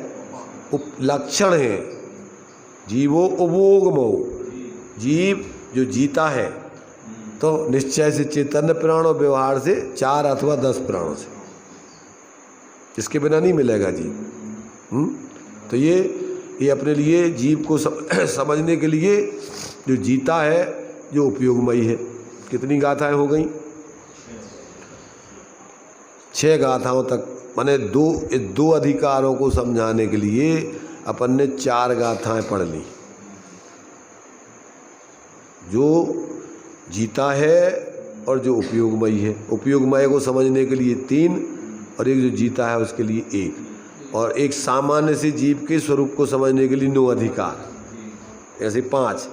लक्षण है। जीवो उपभोगमो, जीव जो जीता है तो निश्चय से चैतन्य प्राणों, व्यवहार से 4 अथवा 10 प्राणों से, इसके बिना नहीं मिलेगा जीव। तो ये अपने लिए जीव को समझने के लिए जो जीता है, जो उपयोगमयी है। कितनी गाथाएं हो गई? 6 गाथाओं तक, माने दो अधिकारों को समझाने के लिए अपन ने 4 गाथाएं पढ़ ली। जो जीता है और जो उपयोगमयी है। उपयोगमय को समझने के लिए 3 और एक जो जीता है उसके लिए 1, और एक सामान्य से जीव के स्वरूप को समझने के लिए 9 अधिकार, ऐसे 5,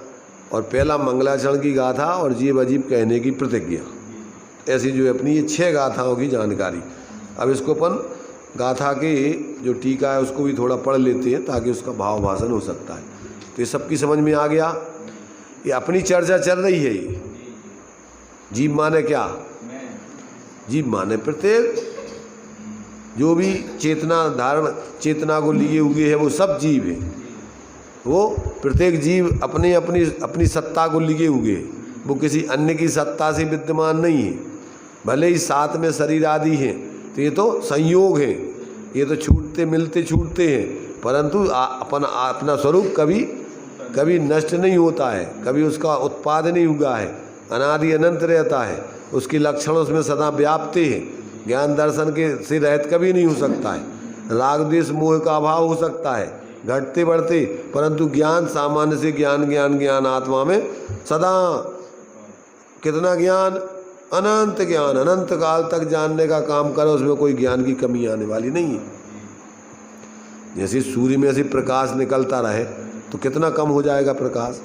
और पहला मंगलाचरण की गाथा और जीव अजीब कहने की प्रतिज्ञा, ऐसी जो अपनी ये 6 गाथाओं की जानकारी। अब इसको अपन गाथा के जो टीका है उसको भी थोड़ा पढ़ लेते हैं ताकि उसका भाव भाषण हो सकता है। तो ये सबकी समझ में आ गया। ये अपनी चर्चा चल रही है। ये जीव माने क्या? जीव माने प्रत्येक, जो भी चेतना धारण, चेतना को लिए हुए है वो सब जीव है। वो प्रत्येक जीव अपनी अपनी अपनी सत्ता को लिए हुए है, वो किसी अन्य की सत्ता से विद्यमान नहीं है। भले ही साथ में शरीर आदि हैं, तो ये तो संयोग है, ये तो छूटते मिलते छूटते हैं, परंतु अपना स्वरूप कभी नष्ट नहीं होता है, कभी उसका उत्पाद नहीं हुआ है, अनादि अनंत रहता है। उसके लक्षण उसमें सदा व्याप्त हैं। ज्ञान दर्शन के से रहित कभी नहीं हो सकता है। राग द्वेष मोह का अभाव हो सकता है घटते बढ़ते, परंतु ज्ञान सामान्य से ज्ञान आत्मा में सदा। कितना ज्ञान? अनंत ज्ञान, अनंत काल तक जानने का काम करो, उसमें कोई ज्ञान की कमी आने वाली नहीं है। जैसे सूर्य में से प्रकाश निकलता रहे तो कितना कम हो जाएगा प्रकाश,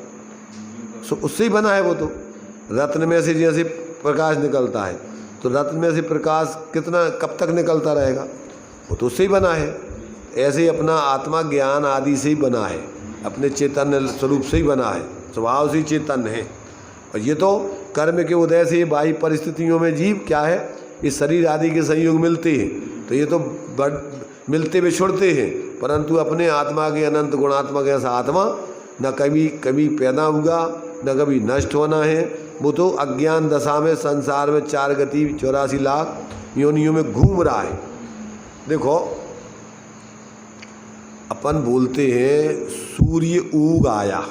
उससे ही बना है वो। तो रत्न में से जैसे प्रकाश निकलता है तो रत्न में से प्रकाश कितना कब तक निकलता रहेगा, वो तो उससे ही बना है। ऐसे ही अपना आत्मा ज्ञान आदि से ही बना है, अपने चैतन्य स्वरूप से ही बना है, स्वभाव से ही चैतन्य है। और ये तो कर्म के उदय से बाह्य परिस्थितियों में जीव क्या है, इस शरीर आदि के संयोग मिलते हैं, तो ये तो मिलते बिछुड़ते हैं, परंतु अपने आत्मा के अनंत गुणात्मक ऐसा आत्मा न कभी पैदा हुआ न कभी नष्ट होना है। वो तो अज्ञान दशा में संसार में 4 गति 84 लाख योनियों में घूम रहा है। देखो अपन बोलते हैं सूर्य उग आया,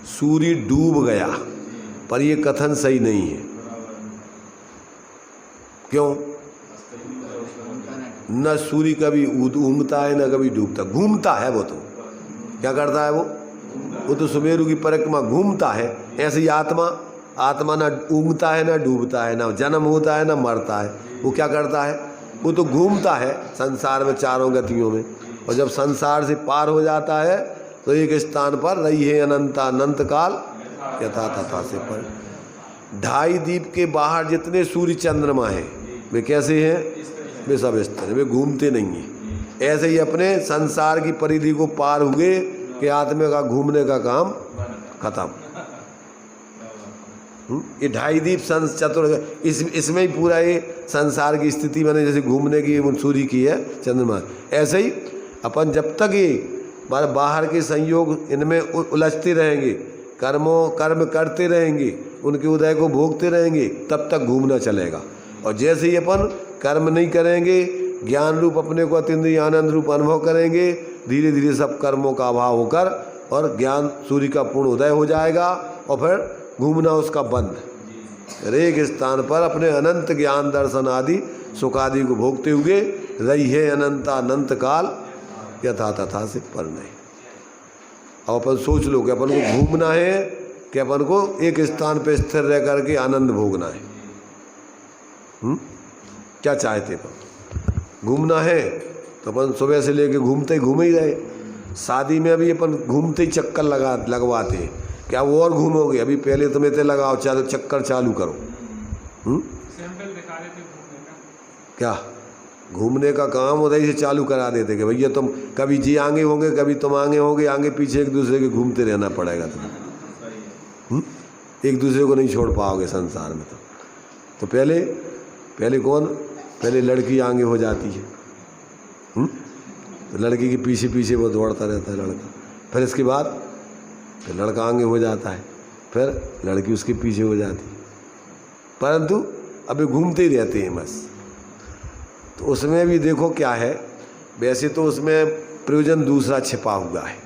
सूर्य डूब गया, पर ये कथन सही नहीं है। क्यों? न सूर्य कभी उगता है न कभी डूबता, घूमता है। वो तो क्या करता है? वो तो सुमेरु की परिक्रमा घूमता है। ऐसे ही आत्मा ना उगता है ना डूबता है, ना जन्म होता है ना मरता है, वो क्या करता है? वो तो घूमता है संसार में 4 गतियों में, और जब संसार से पार हो जाता है तो एक स्थान पर रही है अनंत काल यथा तथा से पर। 2.5 दीप के बाहर जितने सूर्य चंद्रमा हैं वे कैसे हैं? वे सब स्थिर हैं, वे घूमते नहीं हैं। ऐसे ही अपने संसार की परिधि को पार हुए कि आत्मा का घूमने का काम खत्म। ये 2.5 दीप इसमें ही पूरा ये संसार की स्थिति बने, जैसे घूमने की सूर्य की है चंद्रमा। ऐसे ही अपन जब तक ये बाहर के संयोग इनमें उलझते रहेंगे, कर्म करते रहेंगे, उनके उदय को भोगते रहेंगे, तब तक घूमना चलेगा। और जैसे ही अपन कर्म नहीं करेंगे, ज्ञान रूप अपने को अतीन्द्रिय आनंद रूप अनुभव करेंगे, धीरे धीरे सब कर्मों का अभाव होकर और ज्ञान सूर्य का पूर्ण उदय हो जाएगा, और फिर घूमना उसका बंद। एक स्थान पर अपने अनंत ज्ञान दर्शन आदि सुख आदि को भोगते हुए रही है अनंत काल यथा तथा से पर नहीं। अब अपन सोच लो कि अपन को घूमना है कि अपन को एक स्थान पर स्थिर रह करके आनंद भोगना है? क्या चाहते अपन? घूमना है तो अपन सुबह से लेके घूमे ही रहे। शादी में अभी अपन घूमते ही चक्कर लगवाते हैं। क्या वो और घूमोगे? अभी पहले तुम इतने लगाओ, चलो चक्कर चालू करो। सैंपल दिखा देते घूमने का। क्या घूमने का काम उधर से चालू करा देते कि भैया तुम कभी जी आगे होंगे, कभी तुम आगे होंगे, आगे पीछे एक दूसरे के घूमते रहना पड़ेगा तुम्हें। एक दूसरे को नहीं छोड़ पाओगे संसार में। तो पहले कौन? पहले लड़की आगे हो जाती है, तो लड़की के पीछे पीछे वो दौड़ता रहता है लड़का। फिर इसके बाद फिर लड़का आगे हो जाता है, फिर लड़की उसके पीछे हो जाती है, परंतु अभी घूमते ही रहते हैं बस। तो उसमें भी देखो क्या है, वैसे तो उसमें प्रयोजन दूसरा छिपा हुआ है,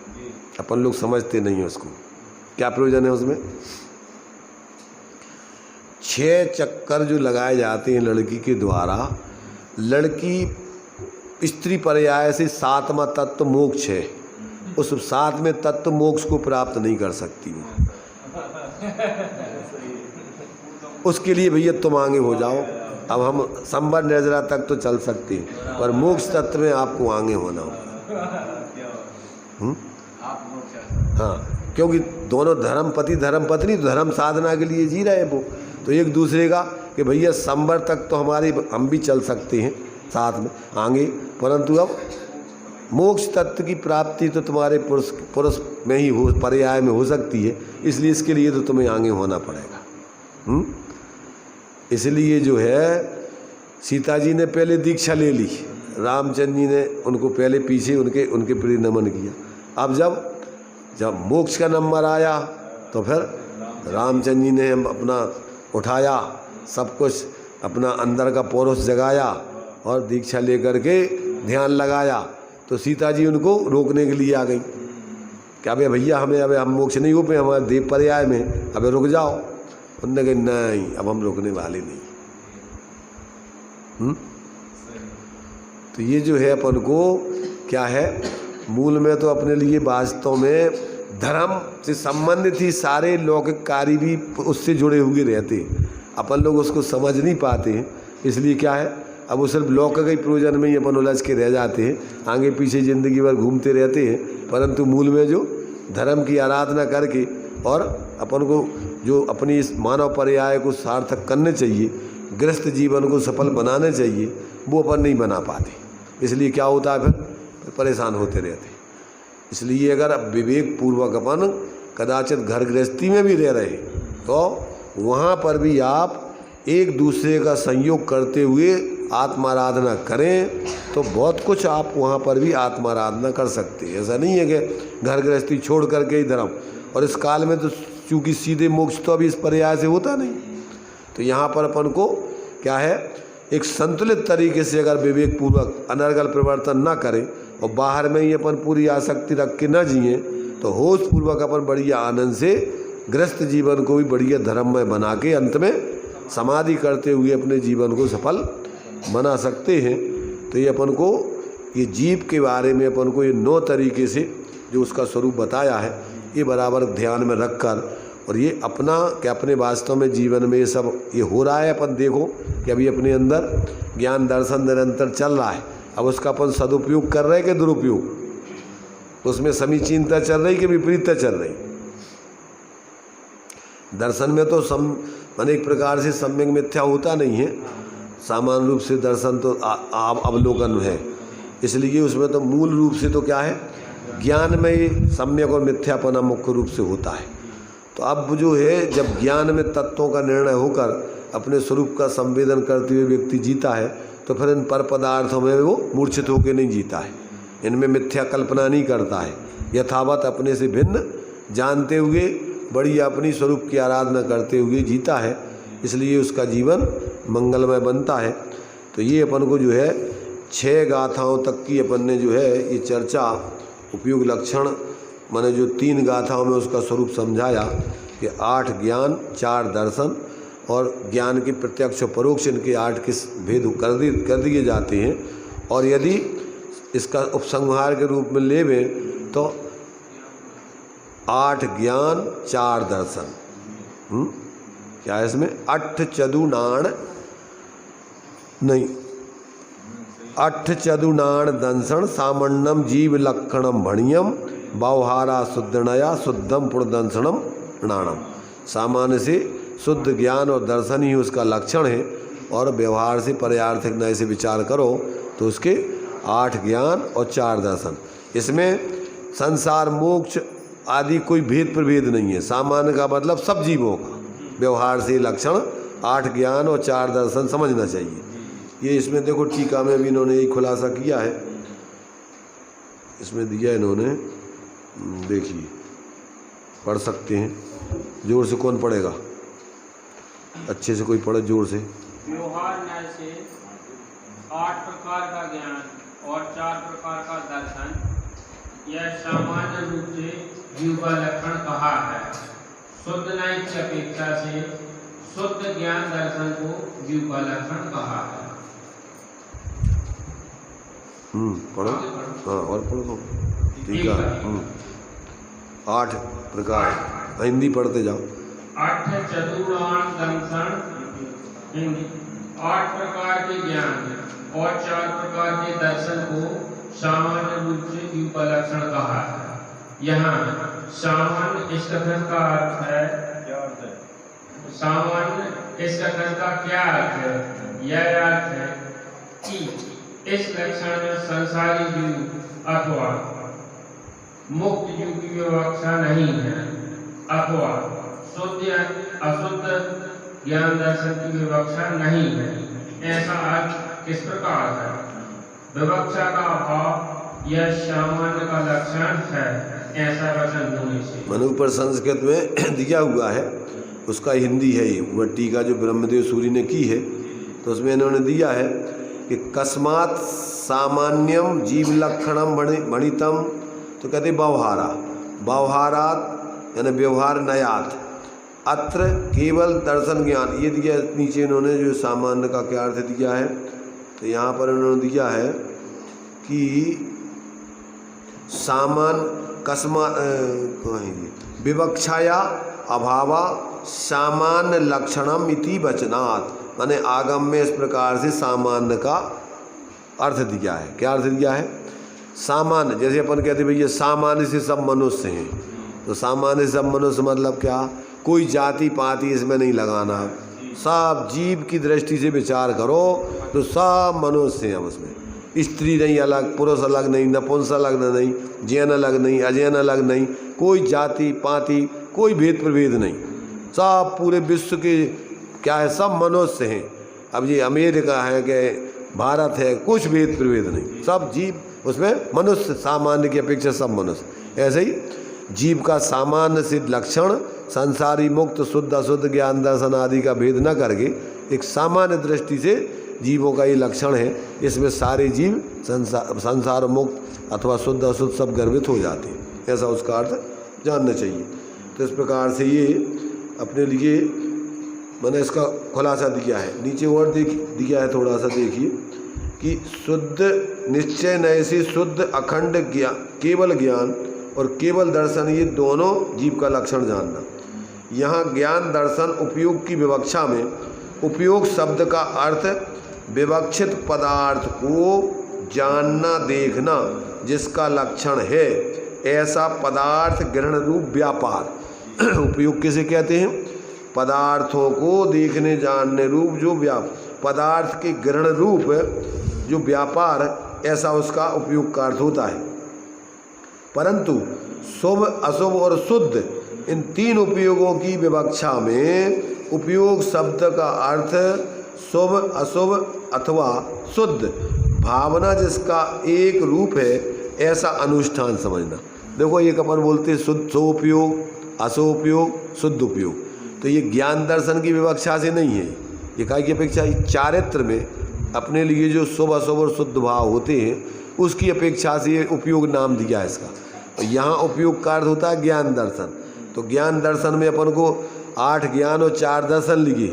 अपन लोग समझते नहीं हैं उसको। क्या प्रयोजन है उसमें? 6 चक्कर जो लगाए जाते हैं लड़की के द्वारा, लड़की स्त्री पर्याय से 7वां तत्व मोक्ष है, उस 7वें तत्व मोक्ष को प्राप्त नहीं कर सकती। उसके लिए भैया तुम आगे हो जाओ। अब हम संवर निर्जरा तक तो चल सकते हैं, पर मोक्ष तत्व में आपको आगे होना हो। हाँ, क्योंकि दोनों धर्म पति धर्म पत्नी तो धर्म साधना के लिए जी रहे हैं वो, तो एक दूसरे का कि भैया संवर तक तो हम भी चल सकते हैं साथ में आगे, परंतु अब मोक्ष तत्व की प्राप्ति तो तुम्हारे पुरुष में ही हो, पर्याय में हो सकती है, इसलिए इसके लिए तो तुम्हें आगे होना पड़ेगा। इसलिए जो है सीता जी ने पहले दीक्षा ले ली, रामचंद्र जी ने उनको पहले पीछे उनके प्रति नमन किया। अब जब मोक्ष का नंबर आया तो फिर रामचंद्र जी ने अपना उठाया, सब कुछ अपना अंदर का पौरुष जगाया और दीक्षा लेकर के ध्यान लगाया, तो सीता जी उनको रोकने के लिए आ गई। क्या भैया हम मोक्ष नहीं हो पे, हमारे देव पर्याय में, अबे रुक जाओ। उन्होंने कहा नहीं, अब हम रुकने वाले नहीं। तो ये जो है अपन को क्या है, मूल में तो अपने लिए वास्तव में धर्म से संबंधित ही सारे लौकिक कार्य भी उससे जुड़े हुए रहते हैं, अपन लोग उसको समझ नहीं पाते हैं। इसलिए क्या है, अब वो सिर्फ लौकिक ही प्रयोजन में ही अपन उलझ के रह जाते हैं, आगे पीछे ज़िंदगी भर घूमते रहते हैं, परंतु मूल में जो धर्म की आराधना करके और अपन को जो अपनी इस मानव पर्याय को सार्थक करने चाहिए, गृहस्थ जीवन को सफल बनाने चाहिए, वो अपन नहीं बना पाते। इसलिए क्या होता है, फिर परेशान होते रहते। इसलिए अगर विवेक पूर्वक अपन कदाचित घर गृहस्थी में भी रह रहे तो वहाँ पर भी आप एक दूसरे का संयोग करते हुए आत्माराधना करें, तो बहुत कुछ आप वहाँ पर भी आत्माराधना कर सकते हैं। ऐसा नहीं है कि घर गृहस्थी छोड़ करके ही धर्म, और इस काल में तो चूँकि सीधे मोक्ष तो अभी इस पर्याय से होता नहीं, तो यहाँ पर अपन को क्या है, एक संतुलित तरीके से अगर विवेक पूर्वक अनर्गल परिवर्तन ना करें और बाहर में ही अपन पूरी आसक्ति रख के न जिए, तो होश पूर्वक अपन बढ़िया आनंद से गृहस्थ जीवन को भी बढ़िया धर्म में बना के अंत में समाधि करते हुए अपने जीवन को सफल बना सकते हैं। तो ये अपन को ये जीव के बारे में अपन को ये 9 तरीके से जो उसका स्वरूप बताया है, ये बराबर ध्यान में रखकर, और ये अपना कि अपने वास्तव में जीवन में ये सब ये हो रहा है, अपन देखो कि अभी अपने अंदर ज्ञान दर्शन निरंतर चल रहा है, अब उसका अपन सदुपयोग कर रहे हैं कि दुरुपयोग, उसमें समीचीनता चल रही कि विपरीतता चल रही। दर्शन में तो अनेक प्रकार से सम्यक मिथ्या होता नहीं है, सामान्य रूप से दर्शन तो अवलोकन है, इसलिए उसमें तो मूल रूप से तो क्या है, ज्ञान में ही सम्यक और मिथ्यापना मुख्य रूप से होता है। तो अब जो है, जब ज्ञान में तत्वों का निर्णय होकर अपने स्वरूप का संवेदन करते हुए व्यक्ति जीता है, तो फिर इन पर पदार्थों में वो मूर्छित होकर नहीं जीता है, इनमें मिथ्या कल्पना नहीं करता है, यथावत अपने से भिन्न जानते हुए बढ़िया अपनी स्वरूप की आराधना करते हुए जीता है, इसलिए उसका जीवन मंगलमय बनता है। तो ये अपन को जो है 6 गाथाओं तक की अपन ने जो है ये चर्चा उपयोग लक्षण माने जो 3 गाथाओं में उसका स्वरूप समझाया कि 8 ज्ञान 4 दर्शन और ज्ञान के प्रत्यक्ष और परोक्ष, इनके 8 किस भेद कर दिए जाते हैं। और यदि इसका उपसंहार के रूप में लेवें तो 8 ज्ञान 4 दर्शन, क्या है इसमें, 8 चतुर्णाण नहीं, 8 चतुर्णाण दंशन सामण्यम जीव लक्षणम भणियम व्यवहारा शुद्धनया शुद्धम पुणदंशनम नाणम। सामान्य से शुद्ध ज्ञान और दर्शन ही उसका लक्षण है, और व्यवहार से पर्यार्थिक नए से विचार करो तो उसके 8 ज्ञान और 4 दर्शन। इसमें संसार मोक्ष आदि कोई भेद प्रभेद नहीं है, सामान्य का मतलब सब जीवों का व्यवहार से लक्षण 8 ज्ञान और 4 दर्शन समझना चाहिए। ये इसमें देखो टीका में भी इन्होंने यही खुलासा किया है, इसमें दिया इन्होंने, देखिए पढ़ सकते हैं, जोर से कौन पढ़ेगा, अच्छे से कोई पढ़े जोर से। व्यवहार न्याय से 8 प्रकार का ज्ञान और 4 प्रकार का दर्शन, यह सामान्य रूप से जीव का लक्षण कहा है। शुद्ध नैक की अपेक्षा से शुद्ध ज्ञान दर्शन को जीव का लक्षण कहा है। पढ़ो। हाँ और पढ़ो तो ठीक है। 8 प्रकार हिंदी पढ़ते जाओ। 8 चतुर्णाम दर्शन हिंदी। 8 प्रकार के ज्ञान और 4 प्रकार के दर्शन को सामान्य रूप से जीव का लक्षण कहा है। यहाँ सामान्य इस कथन का अर्थ है, सामान्य इस कथन का क्या अर्थ है? यह अर्थ है कि इस लक्षण में संसारी जीव अथवा मुक्त जीव की विवक्षा नहीं है, अथवा शुद्ध या अशुद्ध ज्ञान दर्शन की विवक्षा नहीं है। ऐसा अर्थ किस प्रकार है? विवक्षा का अभाव यह सामान्य का लक्षण है, ऐसा वचन होने से। मनु पर संस्कृत में दिया हुआ है, उसका हिंदी है ये। वह टीका जो ब्रह्मदेव सूरी ने की है तो उसमें इन्होंने दिया है कि कस्मात् सामान्यम जीव लक्षणम भणितम, तो कहते व्यवहारा, व्यवहारात यानी व्यवहार नयात, अत्र केवल दर्शन ज्ञान। ये दिया नीचे इन्होंने जो सामान्य का क्या अर्थ दिया है, तो यहाँ पर इन्होंने दिया है कि सामान्य कस्मा विवक्षाया अभावा सामान्य लक्षणम इति वचनात्, माने आगम में इस प्रकार से सामान्य का अर्थ दिया है। क्या अर्थ दिया है? सामान्य, जैसे अपन कहते भैया सामान्य से सब मनुष्य हैं, तो सामान्य से सब मनुष्य मतलब क्या? कोई जाति पाति इसमें नहीं लगाना, सब जीव की दृष्टि से विचार करो तो सब मनुष्य हैं उसमें। स्त्री नहीं अलग, पुरुष अलग नहीं, नपुंसक अलग नहीं, जैन अलग नहीं, अजैन अलग नहीं, कोई जाति पाति कोई भेद प्रभेद नहीं, सब पूरे विश्व के क्या है, सब मनुष्य हैं। अब ये अमेरिका है कि भारत है, कुछ भेद प्रभेद नहीं, सब जीव उसमें मनुष्य, सामान्य की अपेक्षा सब मनुष्य। ऐसे ही जीव का सामान्य सिद्ध लक्षण संसारी मुक्त शुद्ध अशुद्ध ज्ञान दर्शन आदि का भेद न करके एक सामान्य दृष्टि से जीवों का ये लक्षण है। इसमें सारे जीव संसार मुक्त अथवा शुद्ध अशुद्ध सब गर्भित हो जाते हैं, ऐसा उसका अर्थ जानना चाहिए। तो इस प्रकार से ये अपने लिए मैंने इसका खुलासा दिया है। नीचे और दिया है, थोड़ा सा देखिए कि शुद्ध निश्चय नय से शुद्ध अखंड ज्ञान, केवल ज्ञान और केवल दर्शन, ये दोनों जीव का लक्षण जानना। यहाँ ज्ञान दर्शन उपयोग की विवक्षा में उपयोग शब्द का अर्थ विवक्षित पदार्थ को जानना देखना जिसका लक्षण है, ऐसा पदार्थ ग्रहण रूप व्यापार। उपयोग किसे कहते हैं? पदार्थों को देखने जानने रूप जो पदार्थ के ग्रहण रूप जो व्यापार, ऐसा उसका उपयोग का अर्थ होता है। परंतु शुभ अशुभ और शुद्ध इन 3 उपयोगों की विवक्षा में उपयोग शब्द का अर्थ शुभ अशुभ अथवा शुद्ध भावना जिसका एक रूप है, ऐसा अनुष्ठान समझना। देखो एक अपन बोलते हैं शुद्ध उपयोग, अशुभोपयोग, शुद्ध उपयोग, तो ये ज्ञान दर्शन की विवक्षा से नहीं है। ये काय की अपेक्षा चारित्र में अपने लिए जो शुभ अशुभ और शुद्ध भाव होते हैं उसकी अपेक्षा से ये उपयोग नाम दिया है इसका। तो यहाँ उपयोग का अर्थ होता है ज्ञान दर्शन। तो ज्ञान दर्शन में अपन को 8 ज्ञान और 4 दर्शन लिए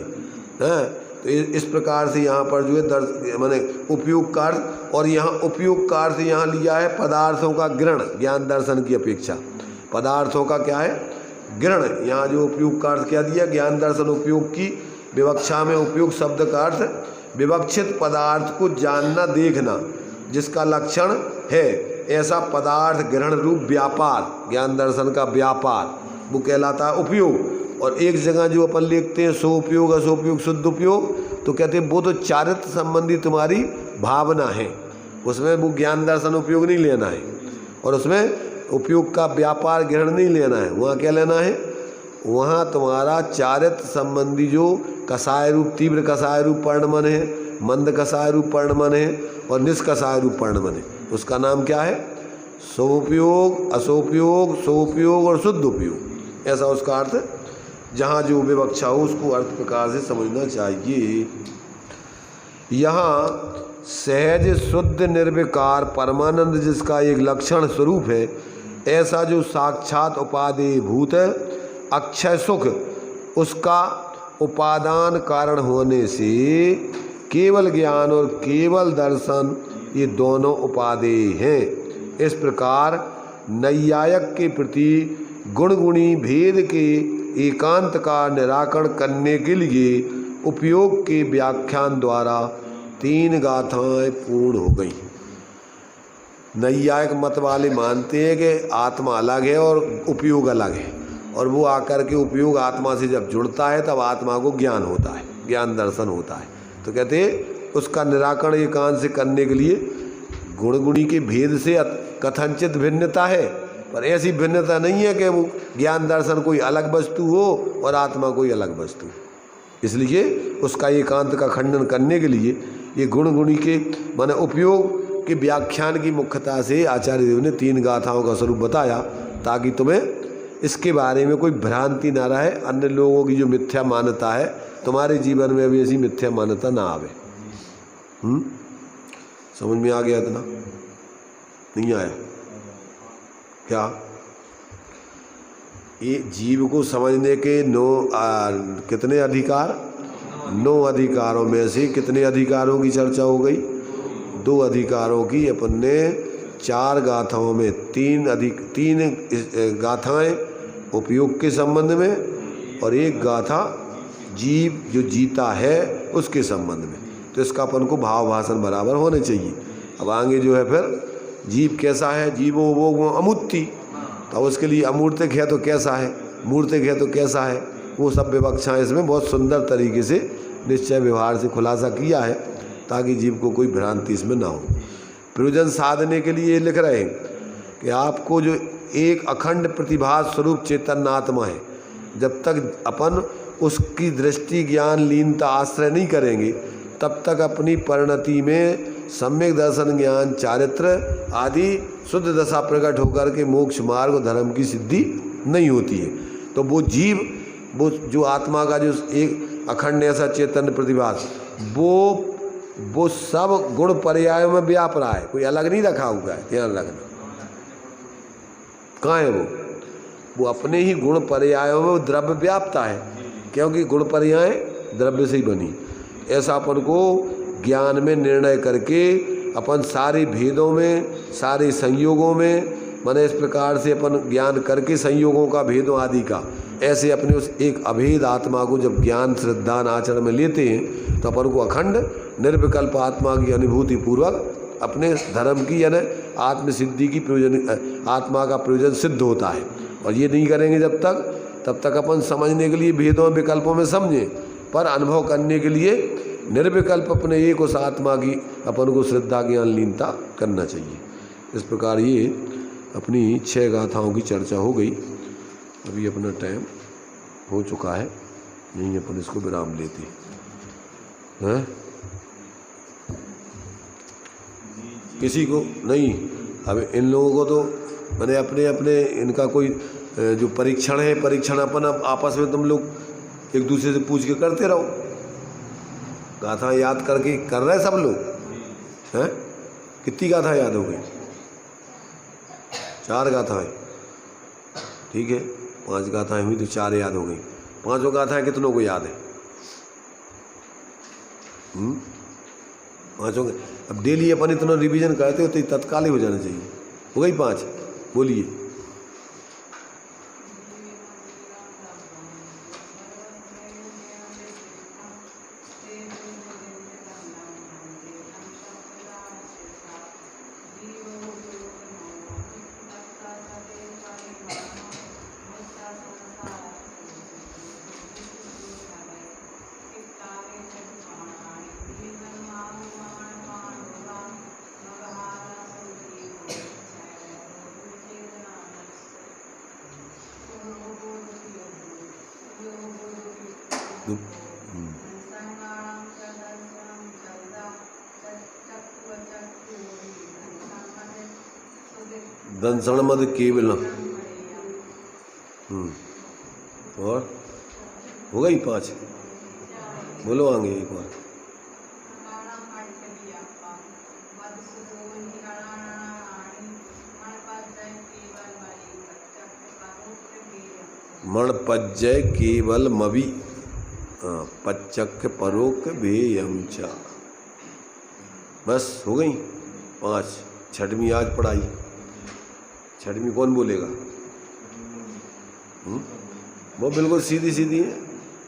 हैं। तो इस प्रकार से यहाँ पर जो है माने उपयोग का अर्थ, और यहाँ उपयोग का अर्थ यहाँ लिया है पदार्थों का ग्रहण, ज्ञान दर्शन की अपेक्षा पदार्थों का क्या है? ग्रहण। यहाँ जो उपयोग का अर्थ क्या दिया? ज्ञान दर्शन उपयोग की विवक्षा में उपयोग शब्द का अर्थ विवक्षित पदार्थ को जानना देखना जिसका लक्षण है, ऐसा पदार्थ ग्रहण रूप व्यापार, ज्ञान दर्शन का व्यापार वो कहलाता है उपयोग। और एक जगह जो अपन लिखते हैं सो उपयोग अशो उपयोग शुद्ध उपयोग, तो कहते हैं वो तो चारित्र संबंधी तुम्हारी भावना है, उसमें वो ज्ञान दर्शन उपयोग नहीं लेना है, और उसमें उपयोग का व्यापार ग्रहण नहीं लेना है। वहाँ क्या लेना है? वहाँ तुम्हारा चारित्र संबंधी जो कसाय रूप, तीव्र कसाय रूप पर्णमन है, मंद कसाय रूप पर्णमन है और निष्कसाय रूप पर्णमन है, उसका नाम क्या है? स्वोपयोग, असोपयोग, स्वोपयोग और शुद्ध उपयोग, ऐसा उसका अर्थ जहाँ जो विवक्षा हो उसको अर्थ प्रकार से समझना चाहिए। यहाँ सहज शुद्ध निर्विकार परमानंद जिसका एक लक्षण स्वरूप है, ऐसा जो साक्षात उपादेय भूत अक्षय सुख उसका उपादान कारण होने से केवल ज्ञान और केवल दर्शन ये दोनों उपादेय हैं। इस प्रकार नैयायिक के प्रति गुणगुणी भेद के एकांत का निराकरण करने के लिए उपयोग के व्याख्यान द्वारा 3 गाथाएं पूर्ण हो गई। नैयायिक मत वाले मानते हैं कि आत्मा अलग है और उपयोग अलग है, और वो आकर के उपयोग आत्मा से जब जुड़ता है तब आत्मा को ज्ञान होता है, ज्ञान दर्शन होता है। तो कहते हैं उसका निराकरण एकांत से करने के लिए गुणगुणी के भेद से कथनचित भिन्नता है, पर ऐसी भिन्नता नहीं है कि वो ज्ञान दर्शन कोई अलग वस्तु हो और आत्मा कोई अलग वस्तु। इसलिए उसका एकांत का खंडन करने के लिए ये गुणगुणी के माने उपयोग के व्याख्यान की मुख्यता से आचार्य देव ने 3 गाथाओं का स्वरूप बताया, ताकि तुम्हें इसके बारे में कोई भ्रांति ना रहे। अन्य लोगों की जो मिथ्या मान्यता है तुम्हारे जीवन में भी ऐसी मिथ्या मान्यता ना आवे। समझ में आ गया? इतना नहीं आया क्या? ये जीव को समझने के कितने अधिकार? 9 अधिकारों में से कितने अधिकारों की चर्चा हो गई? 2 अधिकारों की अपन ने 4 गाथाओं में 3 गाथाएं उपयोग के संबंध में और 1 गाथा जीव जो जीता है उसके संबंध में। तो इसका अपन को भाव भाषण बराबर होने चाहिए। अब आगे जो है फिर जीव कैसा है, जीवो वो अमूर्ति, तो उसके लिए अमूर्तिक है तो कैसा है, मूर्तिक है तो कैसा है, वो सब विवक्षाएँ इसमें बहुत सुंदर तरीके से निश्चय व्यवहार से खुलासा किया है, ताकि जीव को कोई भ्रांति इसमें ना हो। प्रयोजन साधने के लिए लिख रहे हैं कि आपको जो एक अखंड प्रतिभास स्वरूप चैतन्य आत्मा है, जब तक अपन उसकी दृष्टि ज्ञान लीनता आश्रय नहीं करेंगे तब तक अपनी परिणति में सम्यक दर्शन ज्ञान चारित्र आदि शुद्ध दशा प्रकट होकर के मोक्ष मार्ग धर्म की सिद्धि नहीं होती है। तो वो जीव, वो जो आत्मा का जो एक अखंड ऐसा चैतन्य प्रतिभास, वो सब गुण पर्यायों में व्याप रहा है, कोई अलग नहीं रखा हुआ है। ध्यान रखना, कहाँ है वो अपने ही गुण पर्यायों में वो द्रव्य व्यापता है, क्योंकि गुण पर्याय द्रव्य से ही बनी। ऐसा अपन को ज्ञान में निर्णय करके अपन सारे भेदों में, सारे संयोगों में, माने इस प्रकार से अपन ज्ञान करके संयोगों का, भेदों आदि का, ऐसे अपने उस एक अभेद आत्मा को जब ज्ञान श्रद्धान आचरण में लेते हैं तो अपन को अखंड निर्विकल्प आत्मा की अनुभूति पूर्वक अपने धर्म की यानी आत्मसिद्धि की प्रयोजन, आत्मा का प्रयोजन सिद्ध होता है। और ये नहीं करेंगे जब तक, तब तक अपन समझने के लिए भेदों विकल्पों में समझें, पर अनुभव करने के लिए निर्विकल्प अपने एक उस आत्मा की अपन को श्रद्धा ज्ञान लीनता करना चाहिए। इस प्रकार ये अपनी 6 गाथाओं की चर्चा हो गई। अभी अपना टाइम हो चुका है, यहीं अपन इसको विराम लेते हैं। किसी को नहीं, अब इन लोगों को तो मैंने अपने अपने इनका कोई जो परीक्षण है, परीक्षण अपन आपस में तुम लोग एक दूसरे से पूछ के करते रहो। गाथा याद करके कर रहे सब लोग हैं? कितनी गाथा याद हो गई? 4 गाथाएं, ठीक है। 5 गाथाएं हुई तो 4 याद हो गई। 5 गाथाएं कितनों को याद है? 5 अब डेली अपन इतना रिवीजन करते हो तो तत्काल ही हो जाना चाहिए। हो गई 5? बोलिए। दंसण मद केवल। और हो गई 5? बोलो आगे एक बार। मण पज्जय केवल मवि पच्चक परोक भेयम चा। बस हो गई 5। छठवीं आज पढ़ाई। छठवीं कौन बोलेगा? वो बिल्कुल सीधी सीधी है।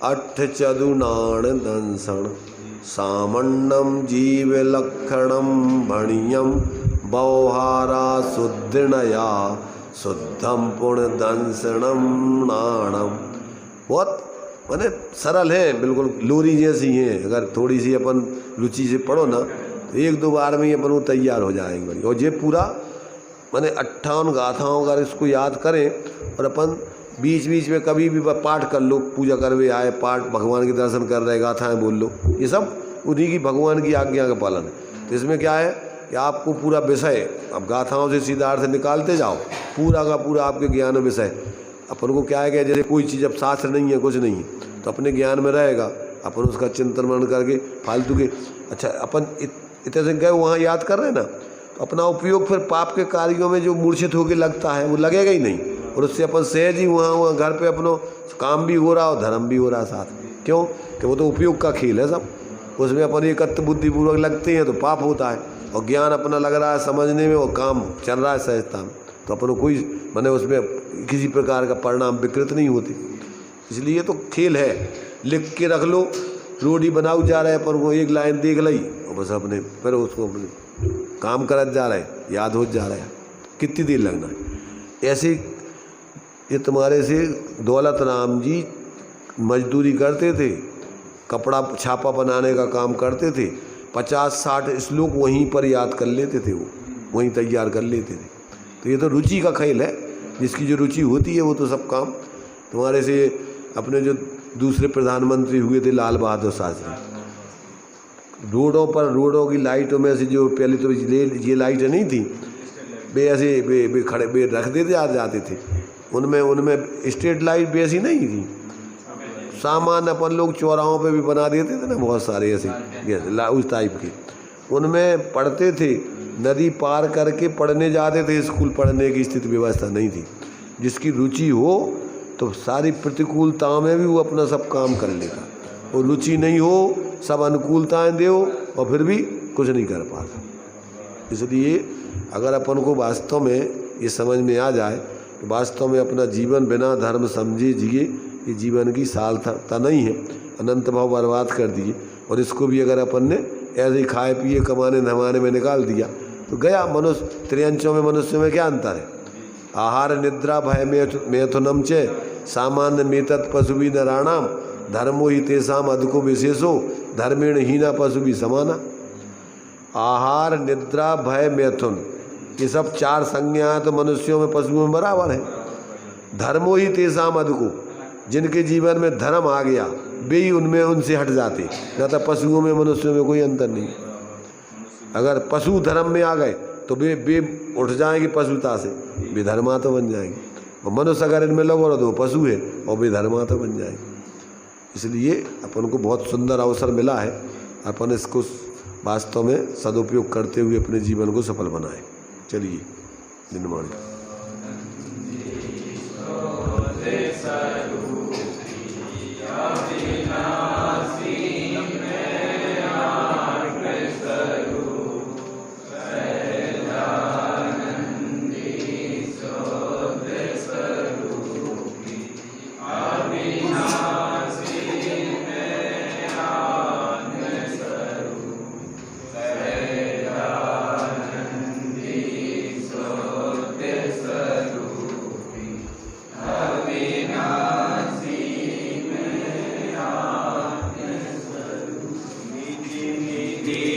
अठ चतुर्नाण दंसण सामण्णम जीव लक्षणम भणियम व्यवहारा शुद्धिनया शुद्धम पुण्य दंसणम नाणम। बहुत माने सरल है, बिल्कुल लोरी जैसी है। अगर थोड़ी सी अपन रुचि से पढ़ो ना तो 1-2 बार में ही अपन वो तैयार हो जाएंगे। और ये पूरा माने 58 गाथाओं अगर इसको याद करें और अपन बीच बीच में कभी भी पाठ कर लो, पूजा करवे आए पाठ, भगवान के दर्शन कर रहे गाथाएं बोल लो, ये सब उन्हीं की भगवान की आज्ञा का पालन है। तो इसमें क्या है कि आपको पूरा विषय, अब गाथाओं से सीधा अर्थ निकालते जाओ, पूरा का पूरा आपके ज्ञान विषय। अपन को क्या है कि जैसे कोई चीज़ अब शास्त्र नहीं है, कुछ नहीं है, तो अपने ज्ञान में रहेगा, अपन उसका चिंतन मनन करके फालतू के अच्छा अपन इतने से गए वहाँ याद कर रहे हैं ना, तो अपना उपयोग फिर पाप के कार्यों में जो मूर्छित होकर लगता है वो लगेगा ही नहीं। और उससे अपन सहज ही वहाँ घर पे अपनो काम भी हो रहा और धर्म भी हो रहा साथ। क्यों कि वो तो उपयोग का खेल है सब, उसमें अपन एकत्र बुद्धिपूर्वक लगते हैं तो पाप होता है, और ज्ञान अपना लग रहा है समझने में और काम चल रहा है सहजता में, तो अपन कोई मैंने उसमें किसी प्रकार का परिणाम विकृत नहीं होती। इसलिए तो खेल है, लिख के रख लो, रोडी बनाऊ जा रहे हैं पर वो एक लाइन देख ली और बस अपने फिर उसको अपने काम करत जा रहे हैं, याद हो जा रहा है, कितनी देर लगना है। ऐसे ये तुम्हारे से दौलत राम जी मजदूरी करते थे, कपड़ा छापा बनाने का काम करते थे, 50-60 श्लोक वहीं पर याद कर लेते थे, वो वहीं तैयार कर लेते थे। तो ये तो रुचि का खेल है, जिसकी जो रुचि होती है वो तो सब काम। तुम्हारे से अपने जो दूसरे प्रधानमंत्री हुए थे लाल बहादुर शास्त्री, रोडों पर, रोडों की लाइटों में से जो पहले तो ये लाइटें नहीं थी, बे ऐसे बे खड़े बे रख देते जाते थे, उनमें स्ट्रीट लाइट भी ऐसी नहीं थी, सामान अपन लोग चौराहों पे भी बना देते थे ना, बहुत सारे ऐसे उस टाइप के, उनमें पढ़ते थे। नदी पार करके पढ़ने जाते थे, स्कूल पढ़ने की स्थिति व्यवस्था नहीं थी। जिसकी रुचि हो तो सारी प्रतिकूलताओं में भी वो अपना सब काम कर लेता, और रुचि नहीं हो सब अनुकूलताएं दे और फिर भी कुछ नहीं कर पाता। इसलिए अगर अपन को वास्तव में ये समझ में आ जाए तो वास्तव में अपना जीवन बिना धर्म समझे जिए, ये जीवन की सार्थकता नहीं है, अनंत भाव बर्बाद कर दिए। और इसको भी अगर अपन ने ऐसे ही खाए पिए कमाने धमाने में निकाल दिया तो गया। मनुष्य त्रियंचों में मनुष्य में क्या अंतर है? आहार निद्रा भय मैथुनम चे सामान्य मेतत् पशु भी नराणाम धर्मो ही तेसाम अधको विशेषो धर्मेण हीना पशु भी समाना। आहार निद्रा भय मैथुन, ये सब 4 संज्ञा तो मनुष्यों में पशुओं में बराबर है। धर्मो ही तेसाम अधको, जिनके जीवन में धर्म आ गया वे ही उनमें उनसे हट जाते, न तो पशुओं में मनुष्यों में कोई अंतर नहीं। अगर पशु धर्म में आ गए तो वे उठ जाएंगे पशुता से, वे धर्मा तो बन जाएंगे। और मनुष्य अगर इनमें लगो तो पशु है और वे धर्मा तो बन जाएंगे। इसलिए अपन को बहुत सुंदर अवसर मिला है, अपन इसको वास्तव में सदुपयोग करते हुए अपने जीवन को सफल बनाए। चलिए दिनमान नीति